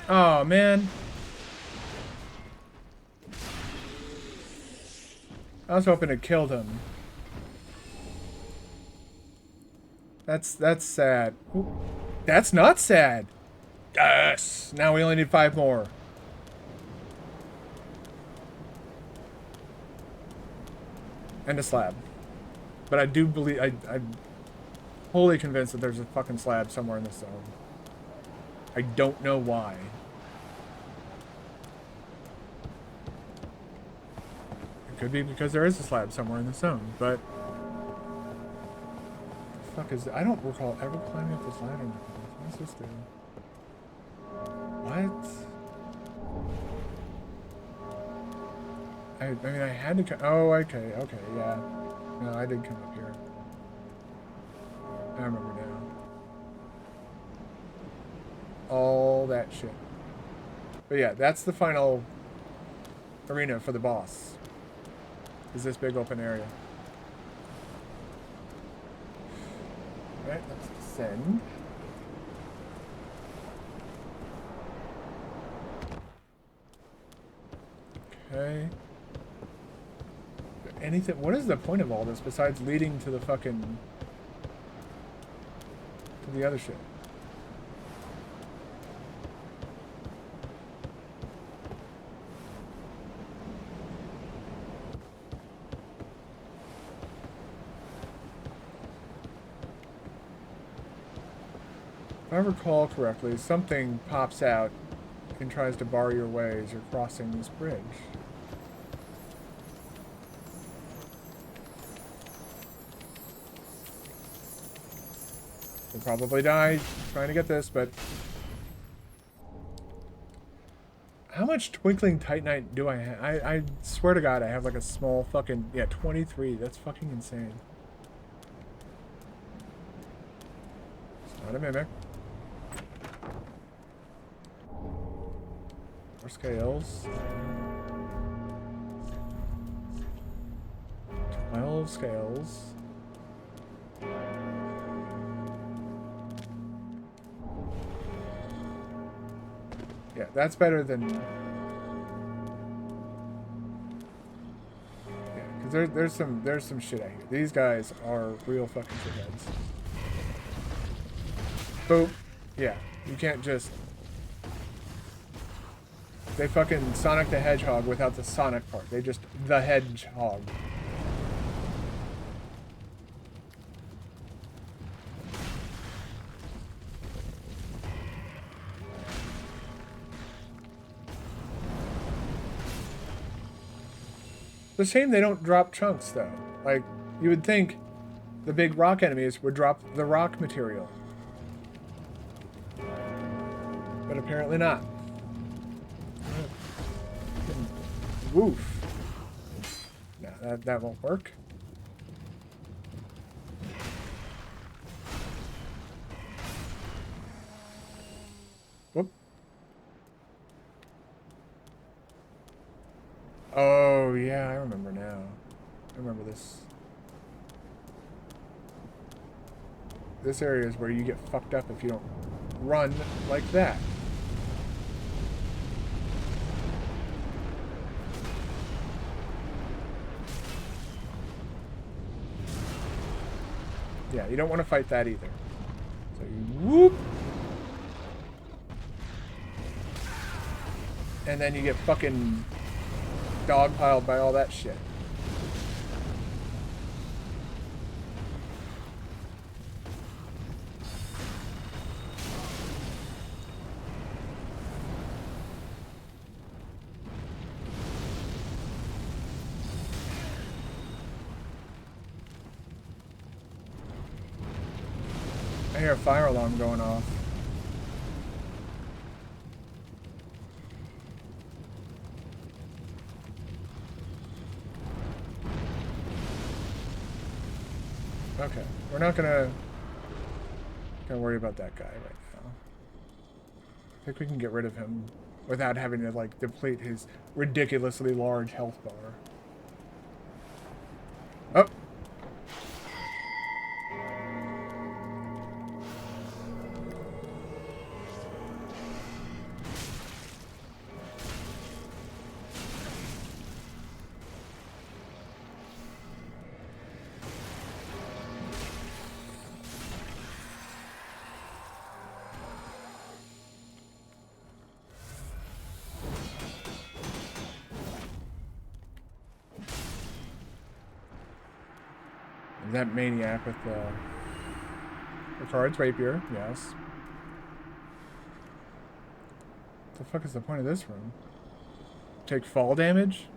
S1: Oh, man. I was hoping it killed him. That's sad. Ooh, that's not sad. Yes! Now we only need 5 more. And a slab. But I do believe... I'm wholly convinced that there's a fucking slab somewhere in this zone. I don't know why. It could be because there is a slab somewhere in the zone, but... Fuck is... I don't recall ever climbing up this ladder. What's this do? What? I mean, I had to come... Oh, okay, yeah. No, I did come up here. I remember now. All that shit. But yeah, that's the final arena for the boss. Is this big open area. Alright, let's descend. Okay. Anything... What is the point of all this besides leading to the fucking... to the other shit? If I recall correctly, something pops out and tries to bar your way as you're crossing this bridge. You'll probably die trying to get this, but... How much Twinkling Titanite do I have? I swear to God, I have like a small fucking... Yeah, 23. That's fucking insane. It's not a mimic. More scales. 12 scales. Yeah, that's better than... Yeah, because there's some shit out here. These guys are real fucking shitheads. Boop. Yeah, you can't just... They fucking Sonic the Hedgehog without the Sonic part. They just the Hedgehog. It's a shame they don't drop chunks, though. Like, you would think the big rock enemies would drop the rock material. But apparently not. Woof. No, that won't work. Whoop. Oh, yeah, I remember now. I remember this. This area is where you get fucked up if you don't run like that. Yeah, you don't want to fight that either. So you whoop. And then you get fucking dogpiled by all that shit. I hear a fire alarm going off. Okay, we're not gonna worry about that guy right now. I think we can get rid of him without having to like deplete his ridiculously large health bar. Oh. That maniac with the Ricard's rapier, yes. What the fuck is the point of this room? Take fall damage?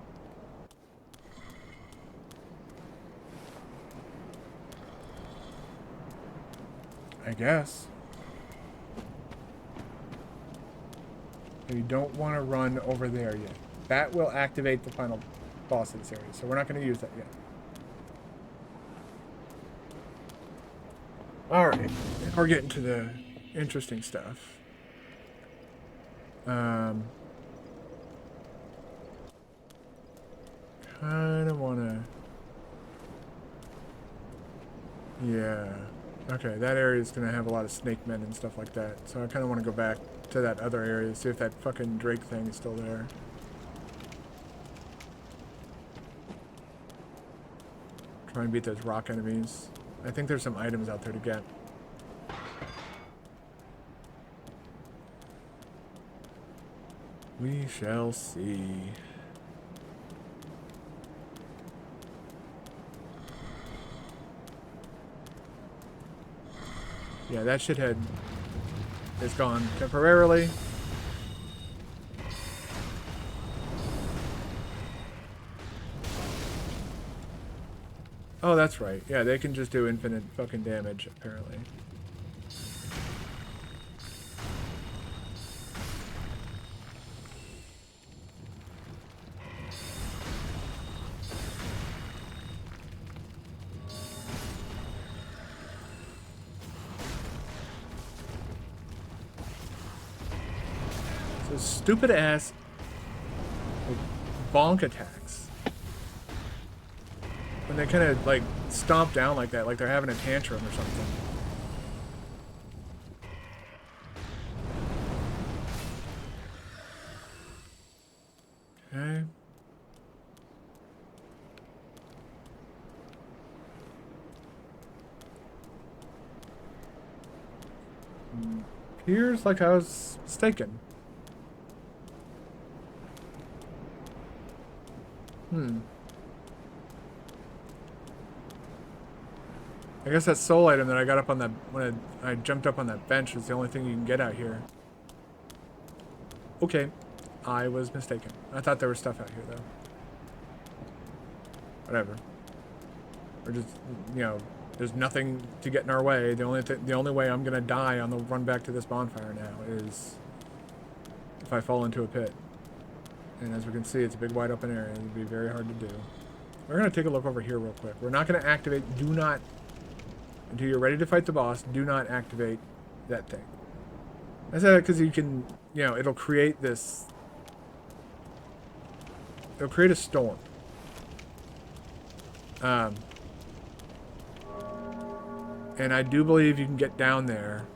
S1: I guess. You don't want to run over there yet. That will activate the final boss of this area, so we're not going to use that yet. Alright, we're getting to the interesting stuff. Kind of want to... Yeah. Okay, that area is going to have a lot of snake men and stuff like that. So I kind of want to go back to that other area, see if that fucking Drake thing is still there. Try and beat those rock enemies. I think there's some items out there to get. We shall see. Yeah, that shithead is gone temporarily. Oh, that's right. Yeah, they can just do infinite fucking damage, apparently. So stupid ass bonk attacks. When they kind of like stomp down like that, like they're having a tantrum or something. Okay. Appears like I was mistaken. I guess that soul item that I got up on that when I jumped up on that bench is the only thing you can get out here. Okay, I was mistaken. I thought there was stuff out here though. Whatever. Or just, you know, there's nothing to get in our way. The only way I'm gonna die on the run back to this bonfire now is if I fall into a pit. And as we can see, it's a big wide open area. It'd be very hard to do. We're gonna take a look over here real quick. We're not gonna activate. Do not. Until you're ready to fight the boss, do not activate that thing. I said that because you can, you know, it'll create this... It'll create a storm. And I do believe you can get down there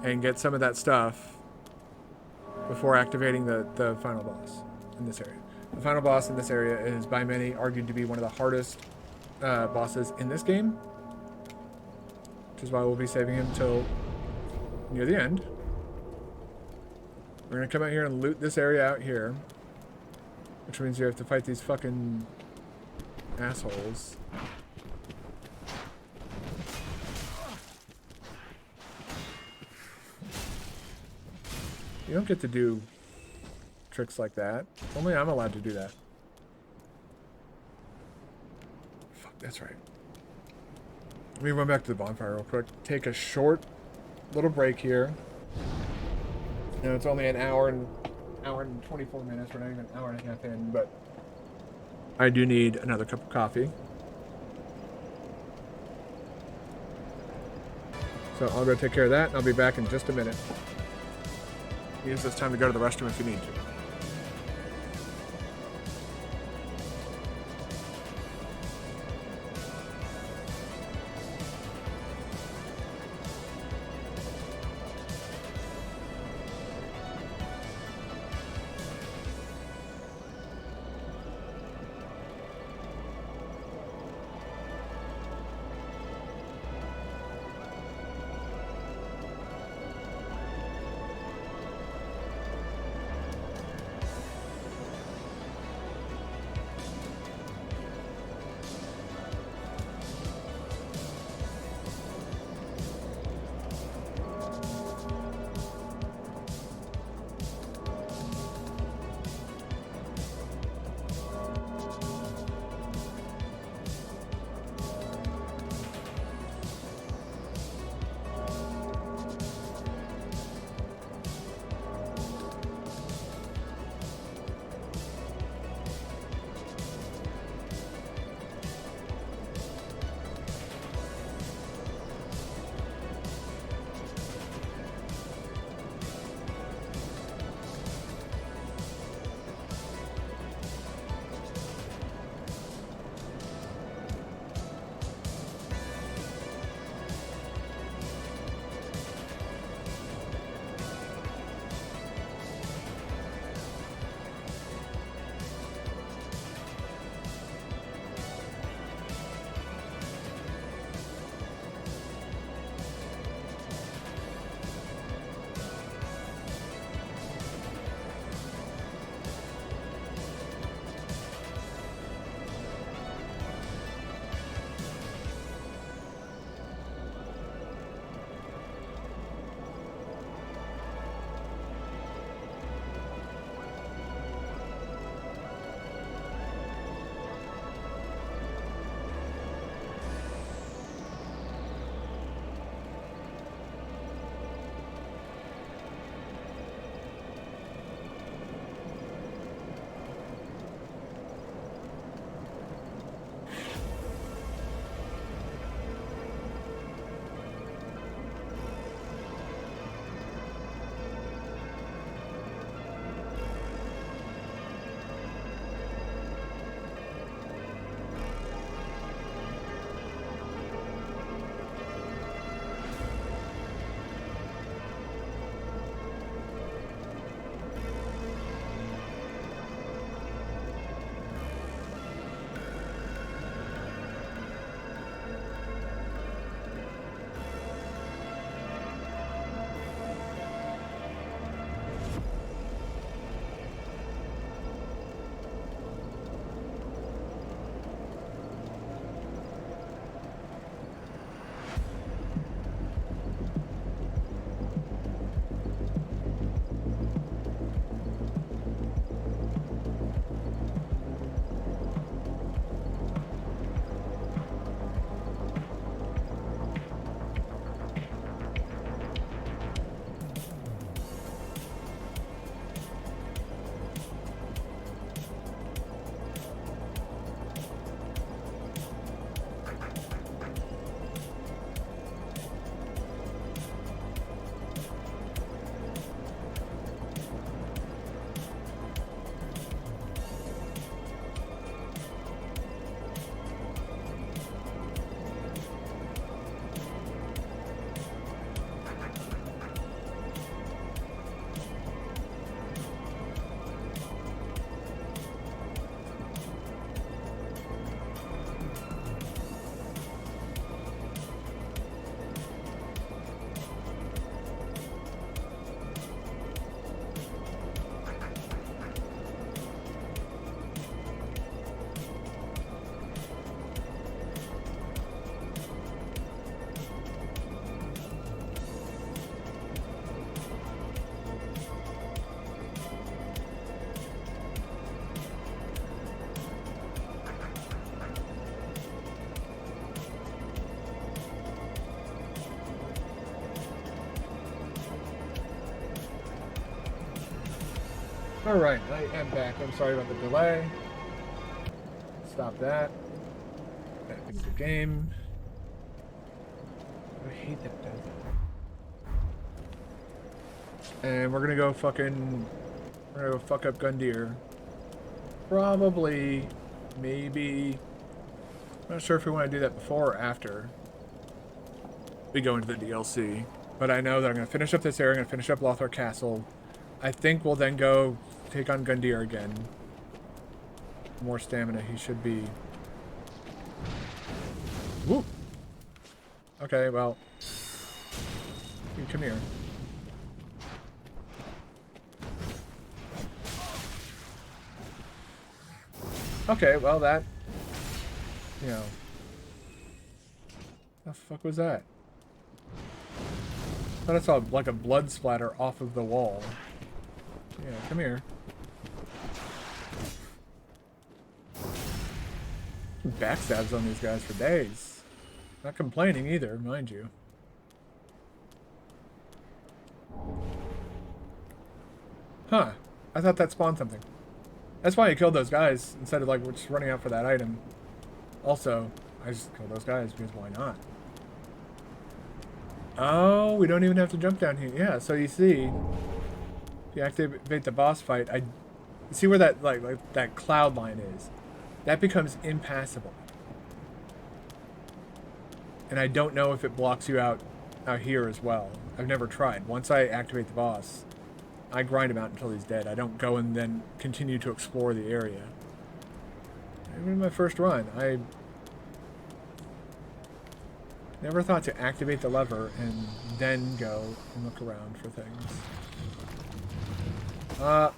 S1: and get some of that stuff before activating the final boss in this area. The final boss in this area is by many argued to be one of the hardest bosses in this game. Which is why we'll be saving him till near the end. We're gonna come out here and loot this area out here. Which means you have to fight these fucking assholes. You don't get to do tricks like that. Only I'm allowed to do that. Fuck, that's right. Let me run back to the bonfire real quick. Take a short little break here. You know, it's only an hour and 24 minutes. We're not even an hour and a half in, but I do need another cup of coffee. So I'll go take care of that, and I'll be back in just a minute. Use this time to go to the restroom if you need to. Alright, I am back. I'm sorry about the delay. Stop that. Back into the game. I hate that it does that. And we're gonna go fucking... We're gonna go fuck up Gundyr. Probably, maybe... I'm not sure if we want to do that before or after we go into the DLC. But I know that I'm gonna finish up this area, I'm gonna finish up Lothar Castle. I think we'll then go take on Gundyr again. More stamina, he should be... Woo! Okay, well... You come here. Okay, well that... You know... The fuck was that? I thought I saw like a blood splatter off of the wall. Yeah, come here. Backstabs on these guys for days. Not complaining either, mind you. Huh. I thought that spawned something. That's why I killed those guys instead of like just running out for that item. Also, I just killed those guys because why not? Oh, we don't even have to jump down here. Yeah, so you see, if you activate the boss fight, see where that like that cloud line is. That becomes impassable. And I don't know if it blocks you out here as well. I've never tried. Once I activate the boss, I grind him out until he's dead. I don't go and then continue to explore the area. Even in my first run, I never thought to activate the lever and then go and look around for things. Alright.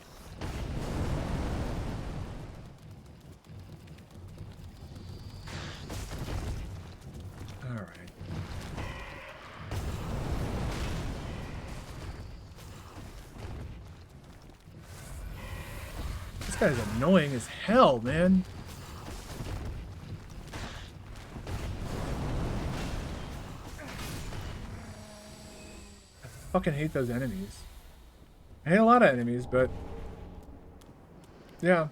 S1: This guy's annoying as hell, man. I fucking hate those enemies. I hate a lot of enemies, but yeah.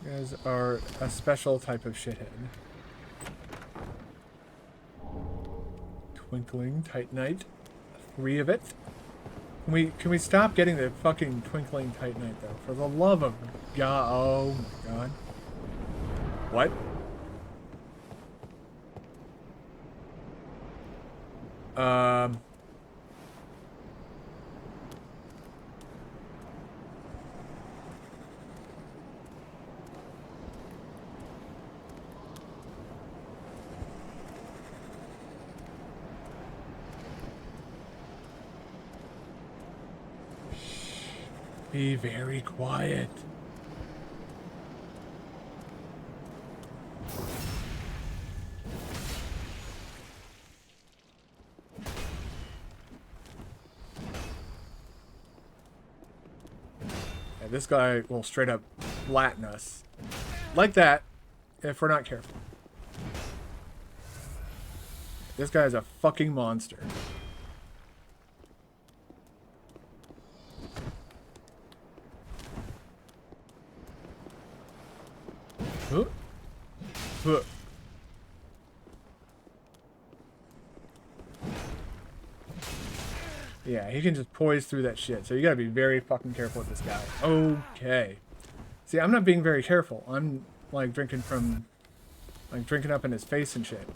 S1: You guys are a special type of shithead. Twinkling Titanite. 3 of it. Can we stop getting the fucking Twinkling Titanite though? For the love of God. Oh my god. What? Be very quiet. Yeah, this guy will straight up flatten us. Like that, if we're not careful. This guy is a fucking monster. Huh? Huh. Yeah, he can just poise through that shit. So you gotta be very fucking careful with this guy. Okay. See, I'm not being very careful. I'm like drinking up in his face and shit.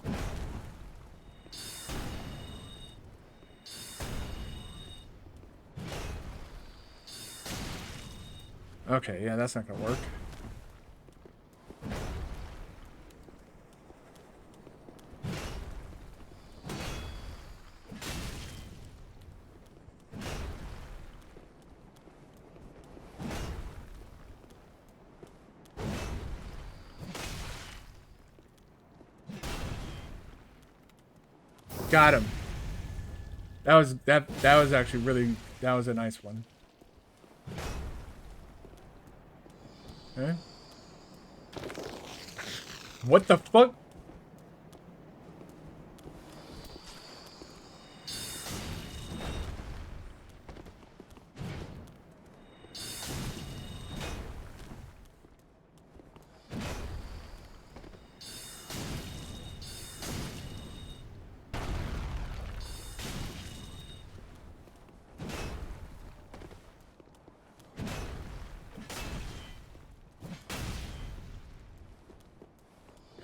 S1: Okay, yeah, that's not gonna work. Got him. That was actually really, that was a nice one. Okay. What the fuck?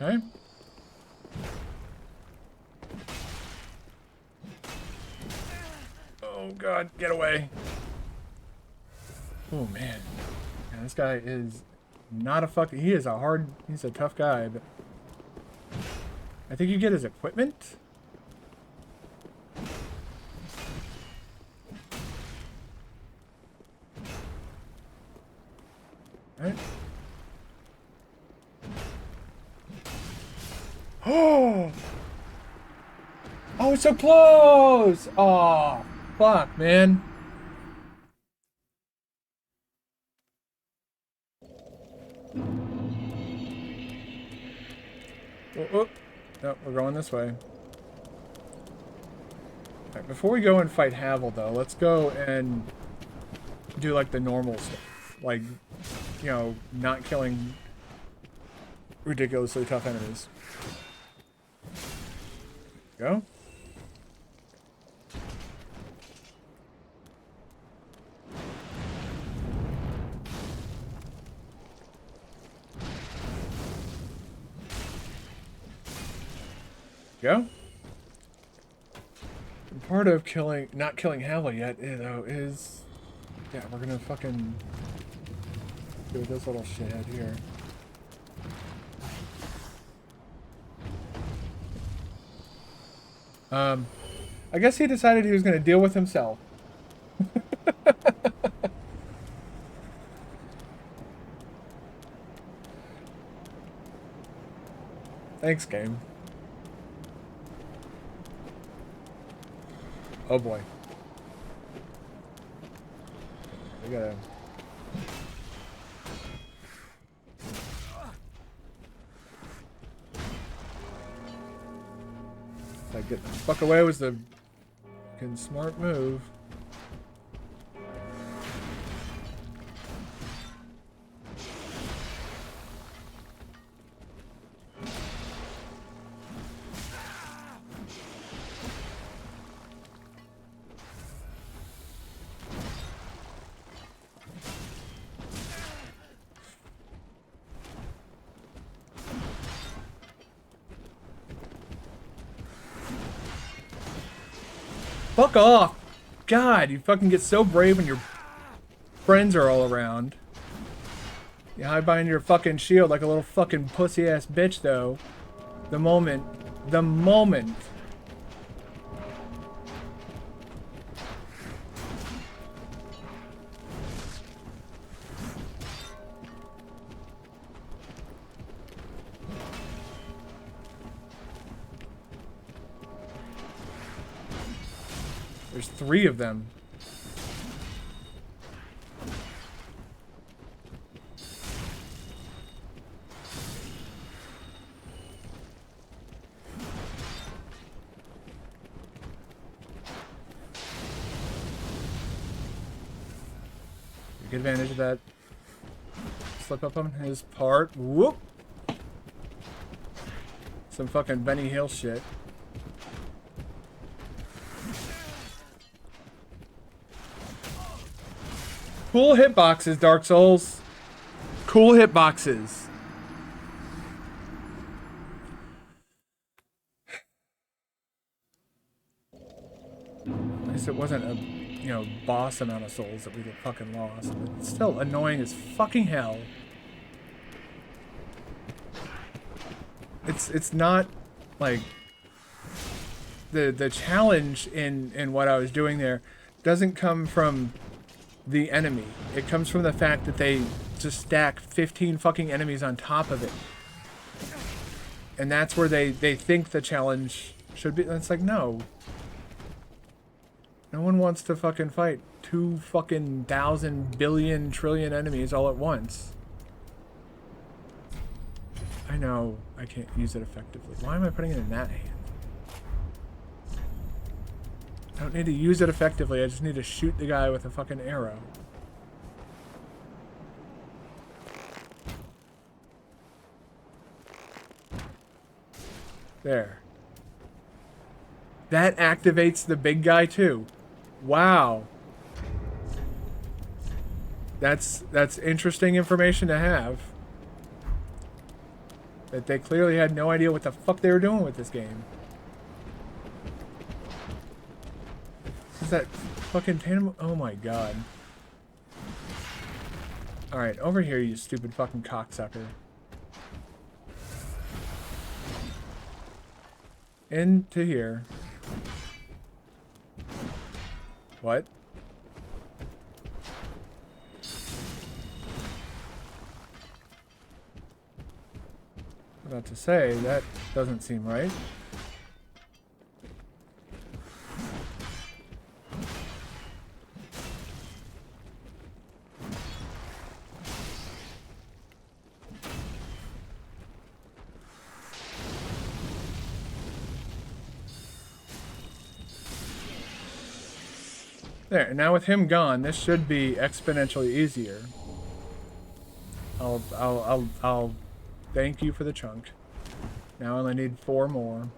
S1: Okay. Oh god, get away. Oh man. Man, this guy is not a fucking... He is a hard... He's a tough guy, but... I think you get his equipment? Right? Oh! Oh, it's so close! Oh, fuck, man. Oh, oh. No, we're going this way. Alright, before we go and fight Havel, though, let's go and do, like, the normal stuff. Like, you know, not killing ridiculously tough enemies. Go. Go. And part of not killing Havel yet, though, is... Yeah, we're gonna fucking do this little shithead here. I guess he decided he was gonna deal with himself. Thanks, game. Oh boy. We gotta... Like, get the fuck away was the fucking smart move. Fuck off! God, you fucking get so brave when your friends are all around. You hide behind your fucking shield like a little fucking pussy ass bitch, though. The moment. There's 3 of them. Take advantage of that slip up on his part. Whoop! Some fucking Benny Hill shit. Cool hitboxes, Dark Souls. Cool hitboxes. At least it wasn't a, you know, boss amount of souls that we get fucking lost. But it's still annoying as fucking hell. It's not like the challenge in what I was doing there doesn't come from the enemy. It comes from the fact that they just stack 15 fucking enemies on top of it. And that's where they think the challenge should be. It's like, no. No one wants to fucking fight 2 fucking 1,000 billion trillion enemies all at once. I know I can't use it effectively. Why am I putting it in that hand? I don't need to use it effectively, I just need to shoot the guy with a fucking arrow. There. That activates the big guy too. Wow. That's interesting information to have. That they clearly had no idea what the fuck they were doing with this game. Is that fucking Panama? Oh my god. Alright, over here, you stupid fucking cocksucker. Into here. What? About to say, that doesn't seem right. There, now with him gone, this should be exponentially easier. I'll thank you for the chunk. Now I only need 4 more.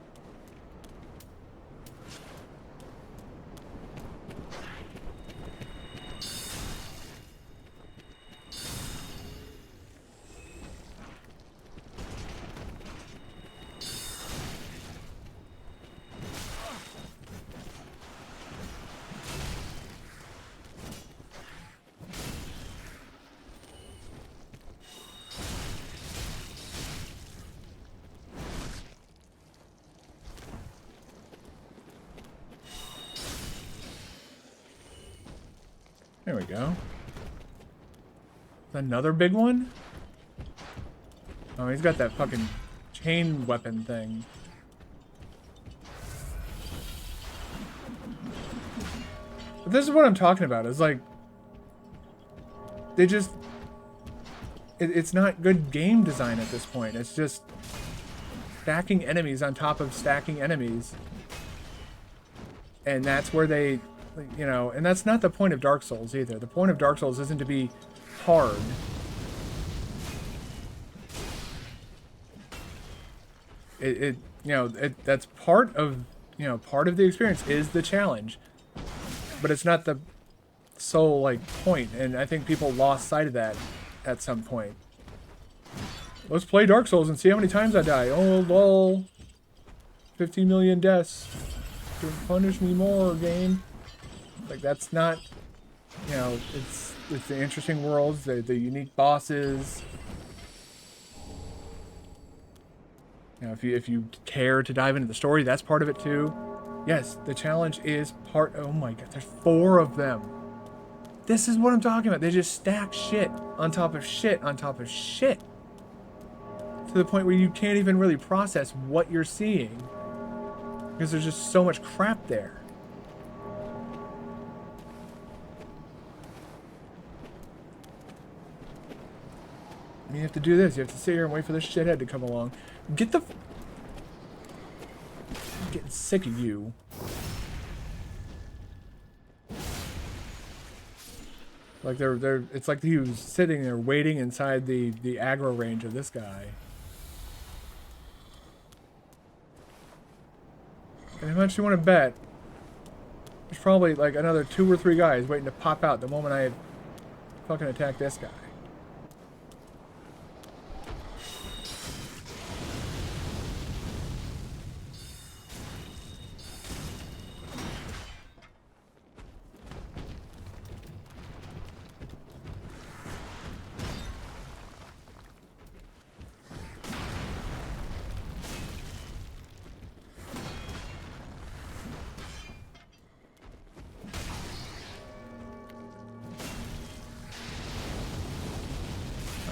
S1: There we go. Another big one? Oh, he's got that fucking chain weapon thing. But this is what I'm talking about. It's like... They just... It's not good game design at this point. It's just... stacking enemies on top of stacking enemies. And that's where they... You know, and that's not the point of Dark Souls either. The point of Dark Souls isn't to be hard. That's part of, part of the experience is the challenge. But it's not the sole, like, point. And I think people lost sight of that at some point. Let's play Dark Souls and see how many times I die. Oh, lol. 50 million deaths. Don't punish me more, game. Like, that's not, it's the interesting worlds, the unique bosses. If you care to dive into the story, that's part of it too. Yes, the challenge is part. Oh my god, there's 4 of them. This is what I'm talking about. They just stack shit on top of shit on top of shit. To the point where you can't even really process what you're seeing. Because there's just so much crap there. You have to do this. You have to sit here and wait for this shithead to come along. Get the... I'm getting sick of you. Like they're it's like he was sitting there waiting inside the aggro range of this guy. And how much do you want to bet? There's probably like another 2 or 3 guys waiting to pop out the moment I fucking attack this guy.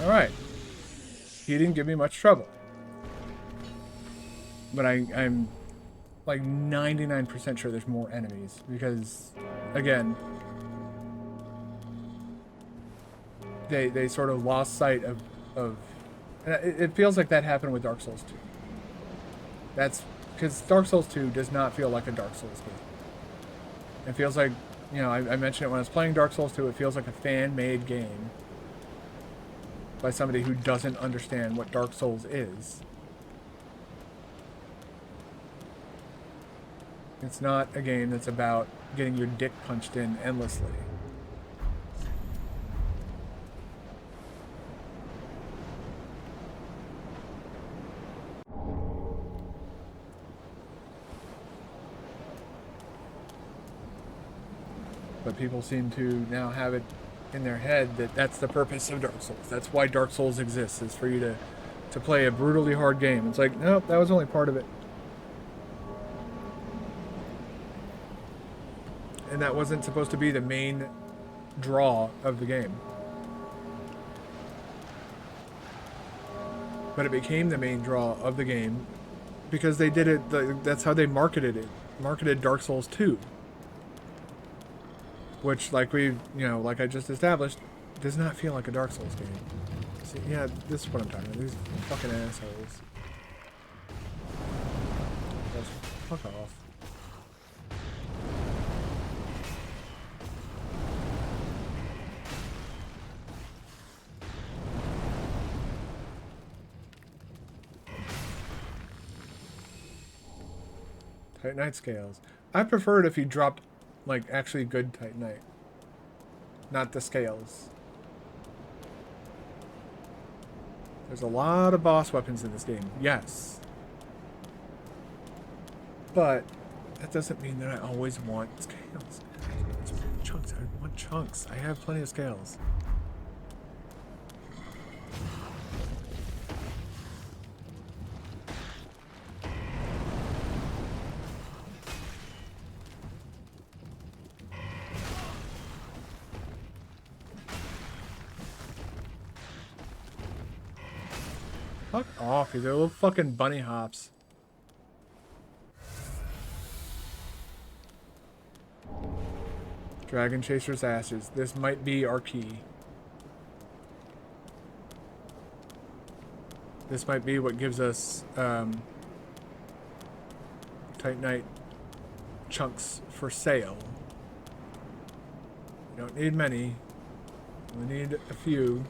S1: Alright. He didn't give me much trouble. But I'm like 99% sure there's more enemies. Because, again, they sort of lost sight of and it feels like that happened with Dark Souls 2. That's because Dark Souls 2 does not feel like a Dark Souls game. It feels like, I mentioned it when I was playing Dark Souls 2, it feels like a fan-made game. By somebody who doesn't understand what Dark Souls is. It's not a game that's about getting your dick punched in endlessly. But people seem to now have it in their head that that's the purpose of Dark Souls. That's why Dark Souls exists, is for you to play a brutally hard game. It's like, nope, that was only part of it. And that wasn't supposed to be the main draw of the game. But it became the main draw of the game because they did it, that's how they marketed it. Marketed Dark Souls 2. Which, like like I just established, does not feel like a Dark Souls game. See, yeah, this is what I'm talking about. These fucking assholes. Just fuck off. Titanite scales. I prefer it if he dropped, like, actually good Titanite. Not the scales. There's a lot of boss weapons in this game. Yes. But that doesn't mean that I always want scales. Chunks. I want chunks. I have plenty of scales. Fuck off, these are little fucking bunny hops. Dragon Chaser's Ashes. This might be our key. This might be what gives us Titanite chunks for sale. We don't need many. We need a few.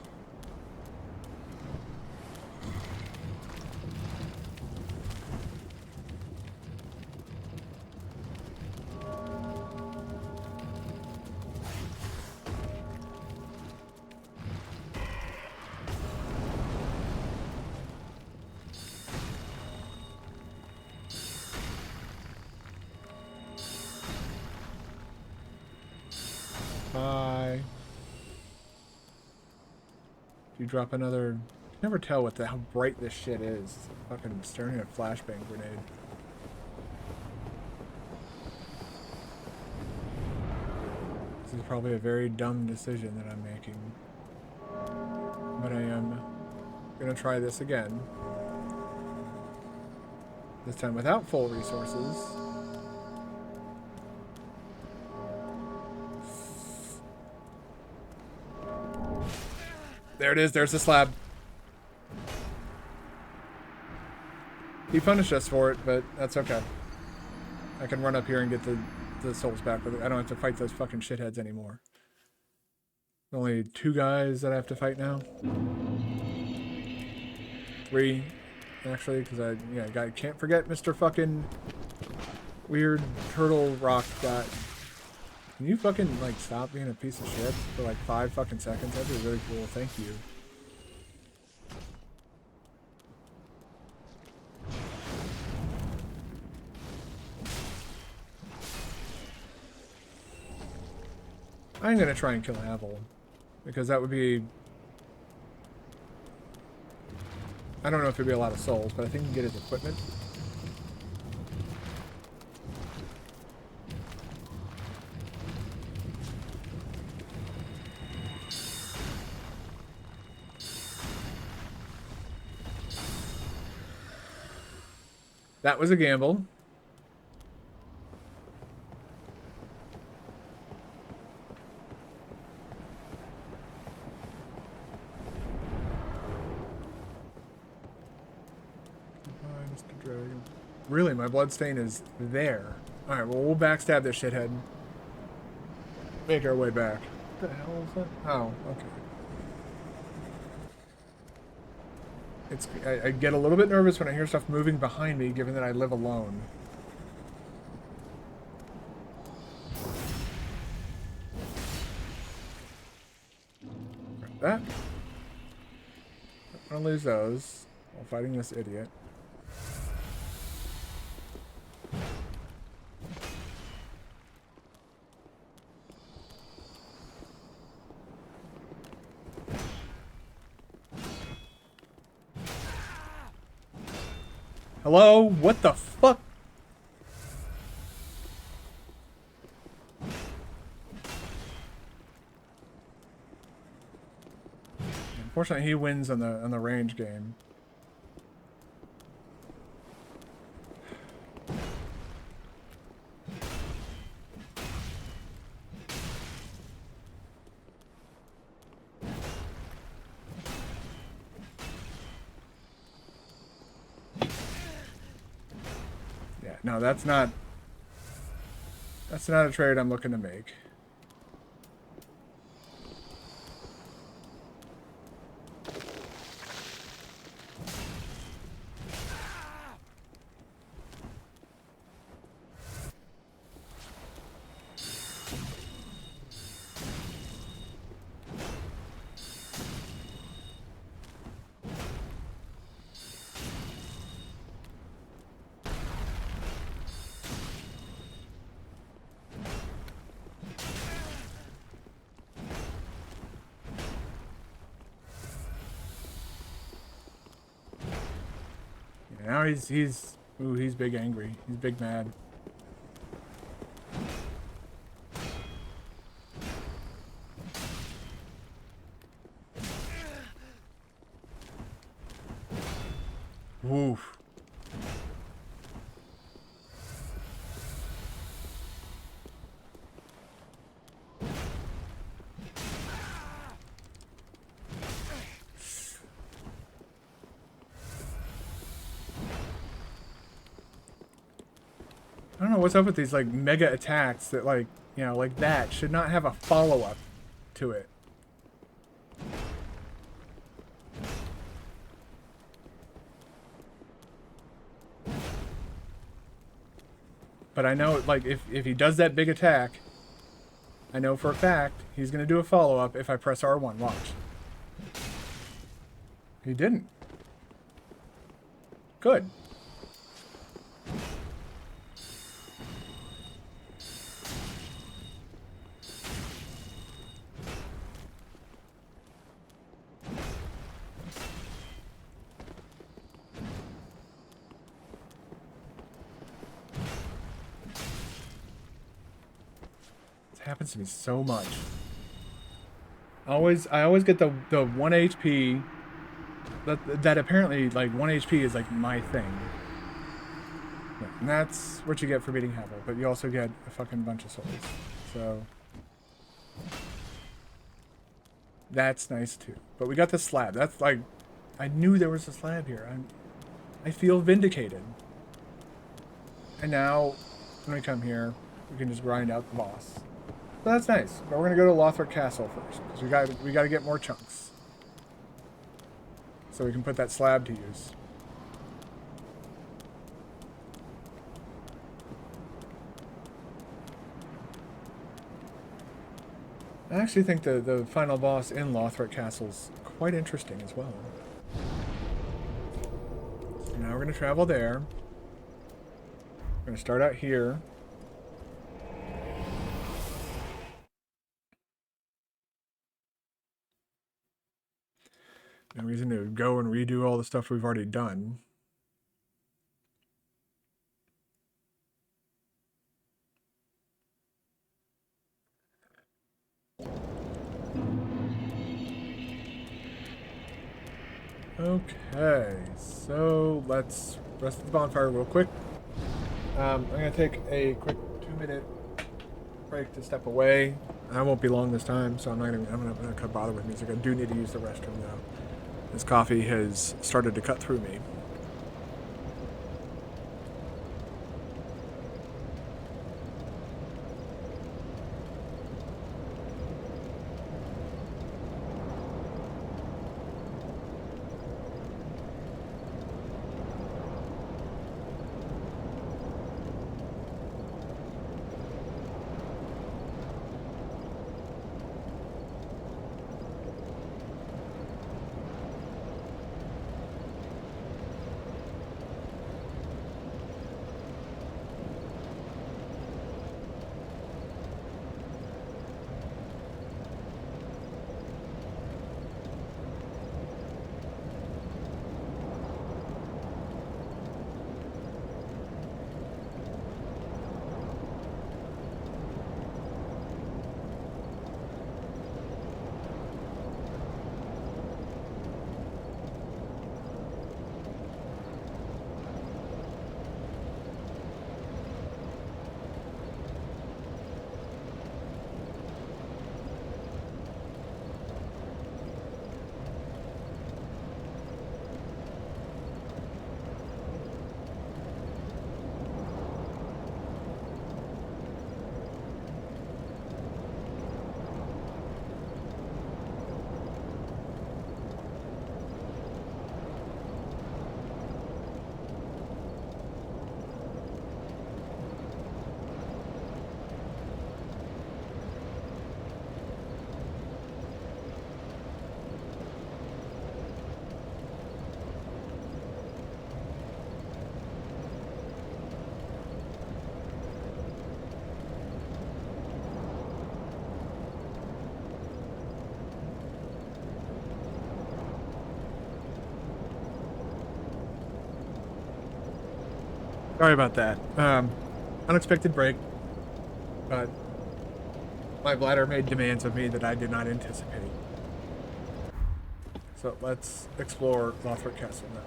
S1: Bye. If you drop another... You never tell how bright this shit is. It's fucking staring at a flashbang grenade. This is probably a very dumb decision that I'm making. But I am gonna try this again. This time without full resources. There it is, there's the slab. He punished us for it, but that's okay. I can run up here and get the souls back with it. I don't have to fight those fucking shitheads anymore. Only 2 guys that I have to fight now. 3, actually, because I can't forget Mr. fucking weird turtle rock guy. Can you fucking, like, stop being a piece of shit for, like, 5 fucking seconds? That'd be really cool. Thank you. I'm gonna try and kill Havel. Because that would be... I don't know if it'd be a lot of souls, but I think we can get his equipment. That was a gamble. Mr. Dragon. Really, my bloodstain is there. Alright, well, we'll backstab this shithead. Make our way back. What the hell is that? Oh, okay. I get a little bit nervous when I hear stuff moving behind me, given that I live alone. Grab that. I'm gonna lose those while fighting this idiot. Hello? What the fuck? Unfortunately, he wins on the range game. Yeah, no, that's not a trade I'm looking to make. Now he's big angry. He's big mad. Woof. I don't know what's up with these like mega attacks that like, you know, like that should not have a follow-up to it. But I know like if he does that big attack, I know for a fact he's going to do a follow-up if I press R1. Watch. He didn't. Good. Happens to me so much. I always get the 1 HP. That apparently like 1 HP is like my thing. Yeah, and that's what you get for beating Havel, but you also get a fucking bunch of souls. So that's nice too. But we got the slab. That's like, I knew there was a slab here. I feel vindicated. And now when we come here, we can just grind out the boss. So that's nice. But we're gonna go to Lothric Castle first because we gotta get more chunks, so we can put that slab to use. I actually think the final boss in Lothric Castle is quite interesting as well. So now we're gonna travel there. We're gonna start out here. No reason to go and redo all the stuff we've already done. Okay, so let's rest the bonfire real quick. I'm gonna take a quick 2-minute break to step away. I won't be long this time, so I'm not gonna bother with music. I do need to use the restroom though. This coffee has started to cut through me. Sorry about that. Unexpected break, but my bladder made demands of me that I did not anticipate. So let's explore Lothric Castle now.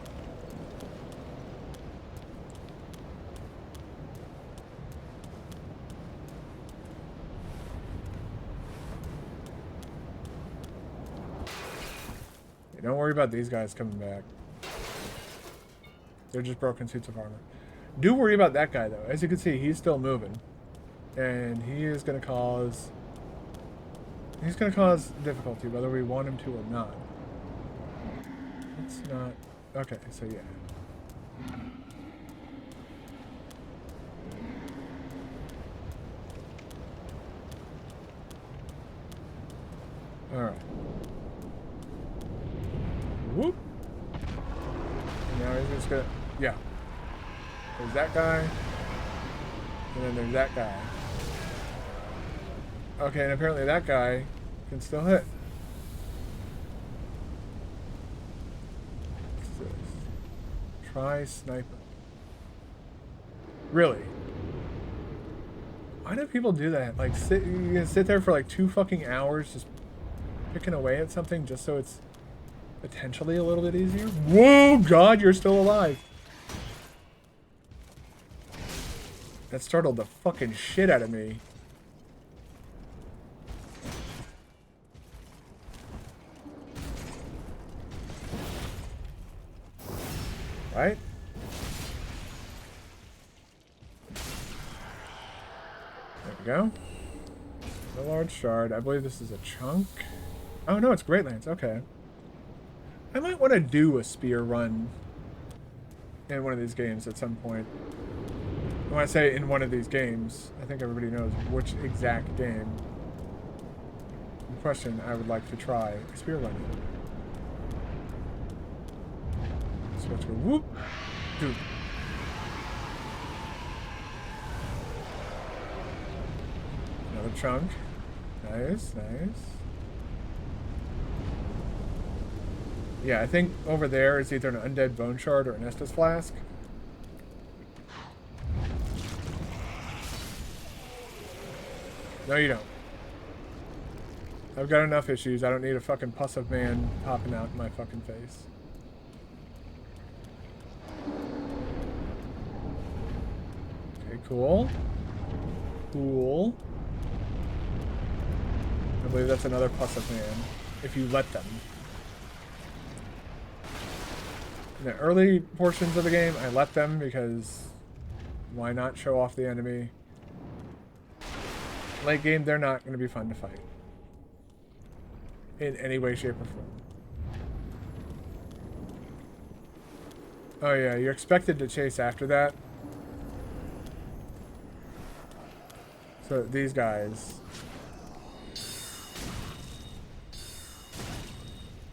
S1: Hey, don't worry about these guys coming back. They're just broken suits of armor. Do worry about that guy, though. As you can see, he's still moving. And he is going to cause... He's going to cause difficulty, whether we want him to or not. It's not... Okay, so yeah. Alright. Whoop! And now he's just gonna... Yeah. There's that guy. And then there's that guy. Okay, and apparently that guy can still hit. What's this? Try sniper. Really? Why do people do that? Like, you can sit there for like 2 fucking hours just picking away at something just so it's potentially a little bit easier? Whoa, God, you're still alive. That startled the fucking shit out of me. Right? There we go. A large shard. I believe this is a chunk. Oh no, it's Great Lance. Okay. I might want to do a spear run in one of these games at some point. When I say in one of these games, I think everybody knows which exact game in question I would like to try a spear run in. So let's go whoop. Dude. Another chunk. Nice, nice. Yeah, I think over there is either an undead bone shard or an Estus flask. No, you don't. I've got enough issues. I don't need a fucking pus of man popping out in my fucking face. Okay, cool. Cool. I believe that's another pus of man, if you let them. In the early portions of the game, I let them because why not show off the enemy? Late game, they're not going to be fun to fight. In any way, shape, or form. Oh yeah, you're expected to chase after that. So these guys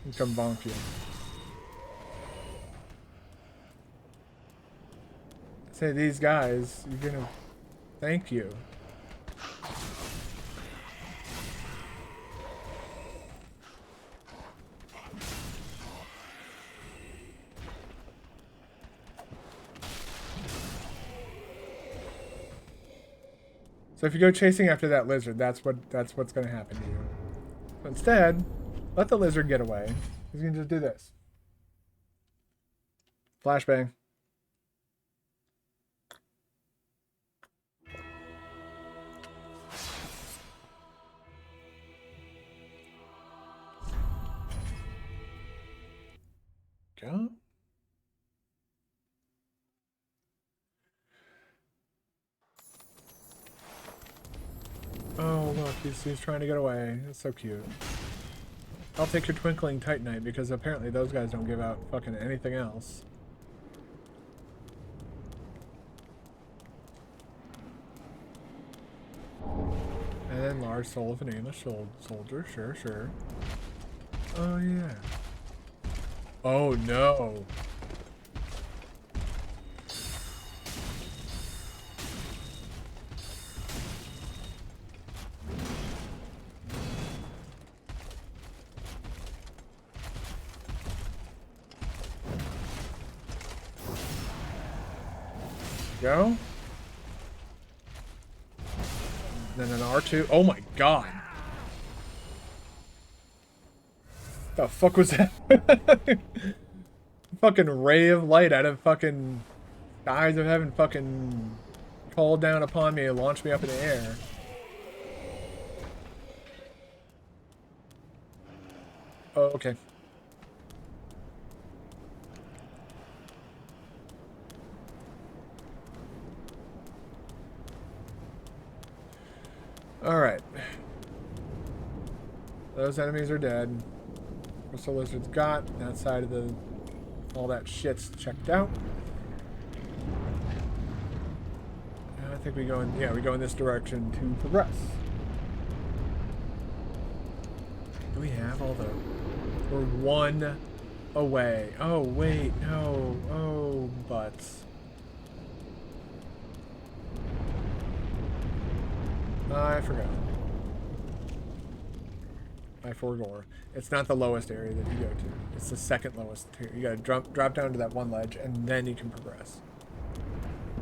S1: can come bonk you. Say these guys, you're gonna thank you. So if you go chasing after that lizard, that's what's going to happen to you. So instead, let the lizard get away. He's going to just do this. Flashbang. Go. Oh, look, he's trying to get away. It's so cute. I'll take your Twinkling Titanite because apparently those guys don't give out fucking anything else. And then large soul of an aimless soldier. Sure, sure. Oh, yeah. Oh, no. Go. Then an R2. Oh my god. The fuck was that? Fucking ray of light out of fucking eyes of heaven fucking called down upon me and launched me up in the air. Oh, okay. Alright. Those enemies are dead. Crystal Lizard's got. That side of the... all that shit's checked out. I think we go in... yeah, we go in this direction to progress. Do we have all the... we're one away. Oh, wait. No. Oh, butts. I forgot. I forgot. It's not the lowest area that you go to. It's the second lowest tier. You gotta drop down to that one ledge, and then you can progress.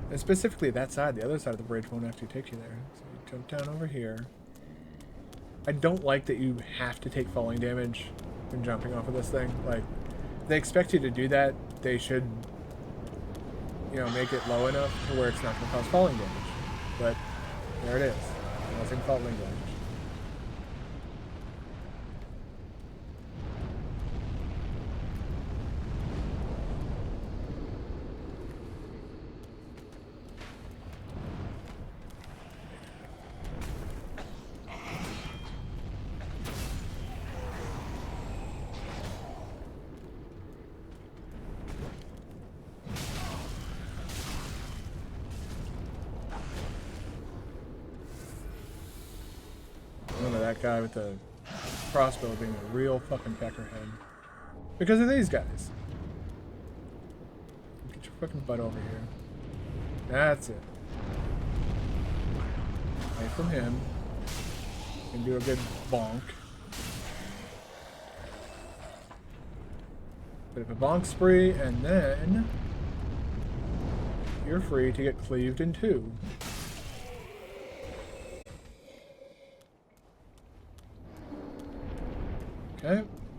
S1: And specifically that side, the other side of the bridge won't actually take you there. So you jump down over here. I don't like that you have to take falling damage when jumping off of this thing. Like, they expect you to do that. They should, you know, make it low enough to where it's not gonna cause falling damage. But there it is. Causing falling damage. That guy with the crossbow being a real fucking peckerhead. Because of these guys. Get your fucking butt over here. That's it. Away from him. And do a good bonk. Bit of a bonk spree, and then you're free to get cleaved in two. Okay.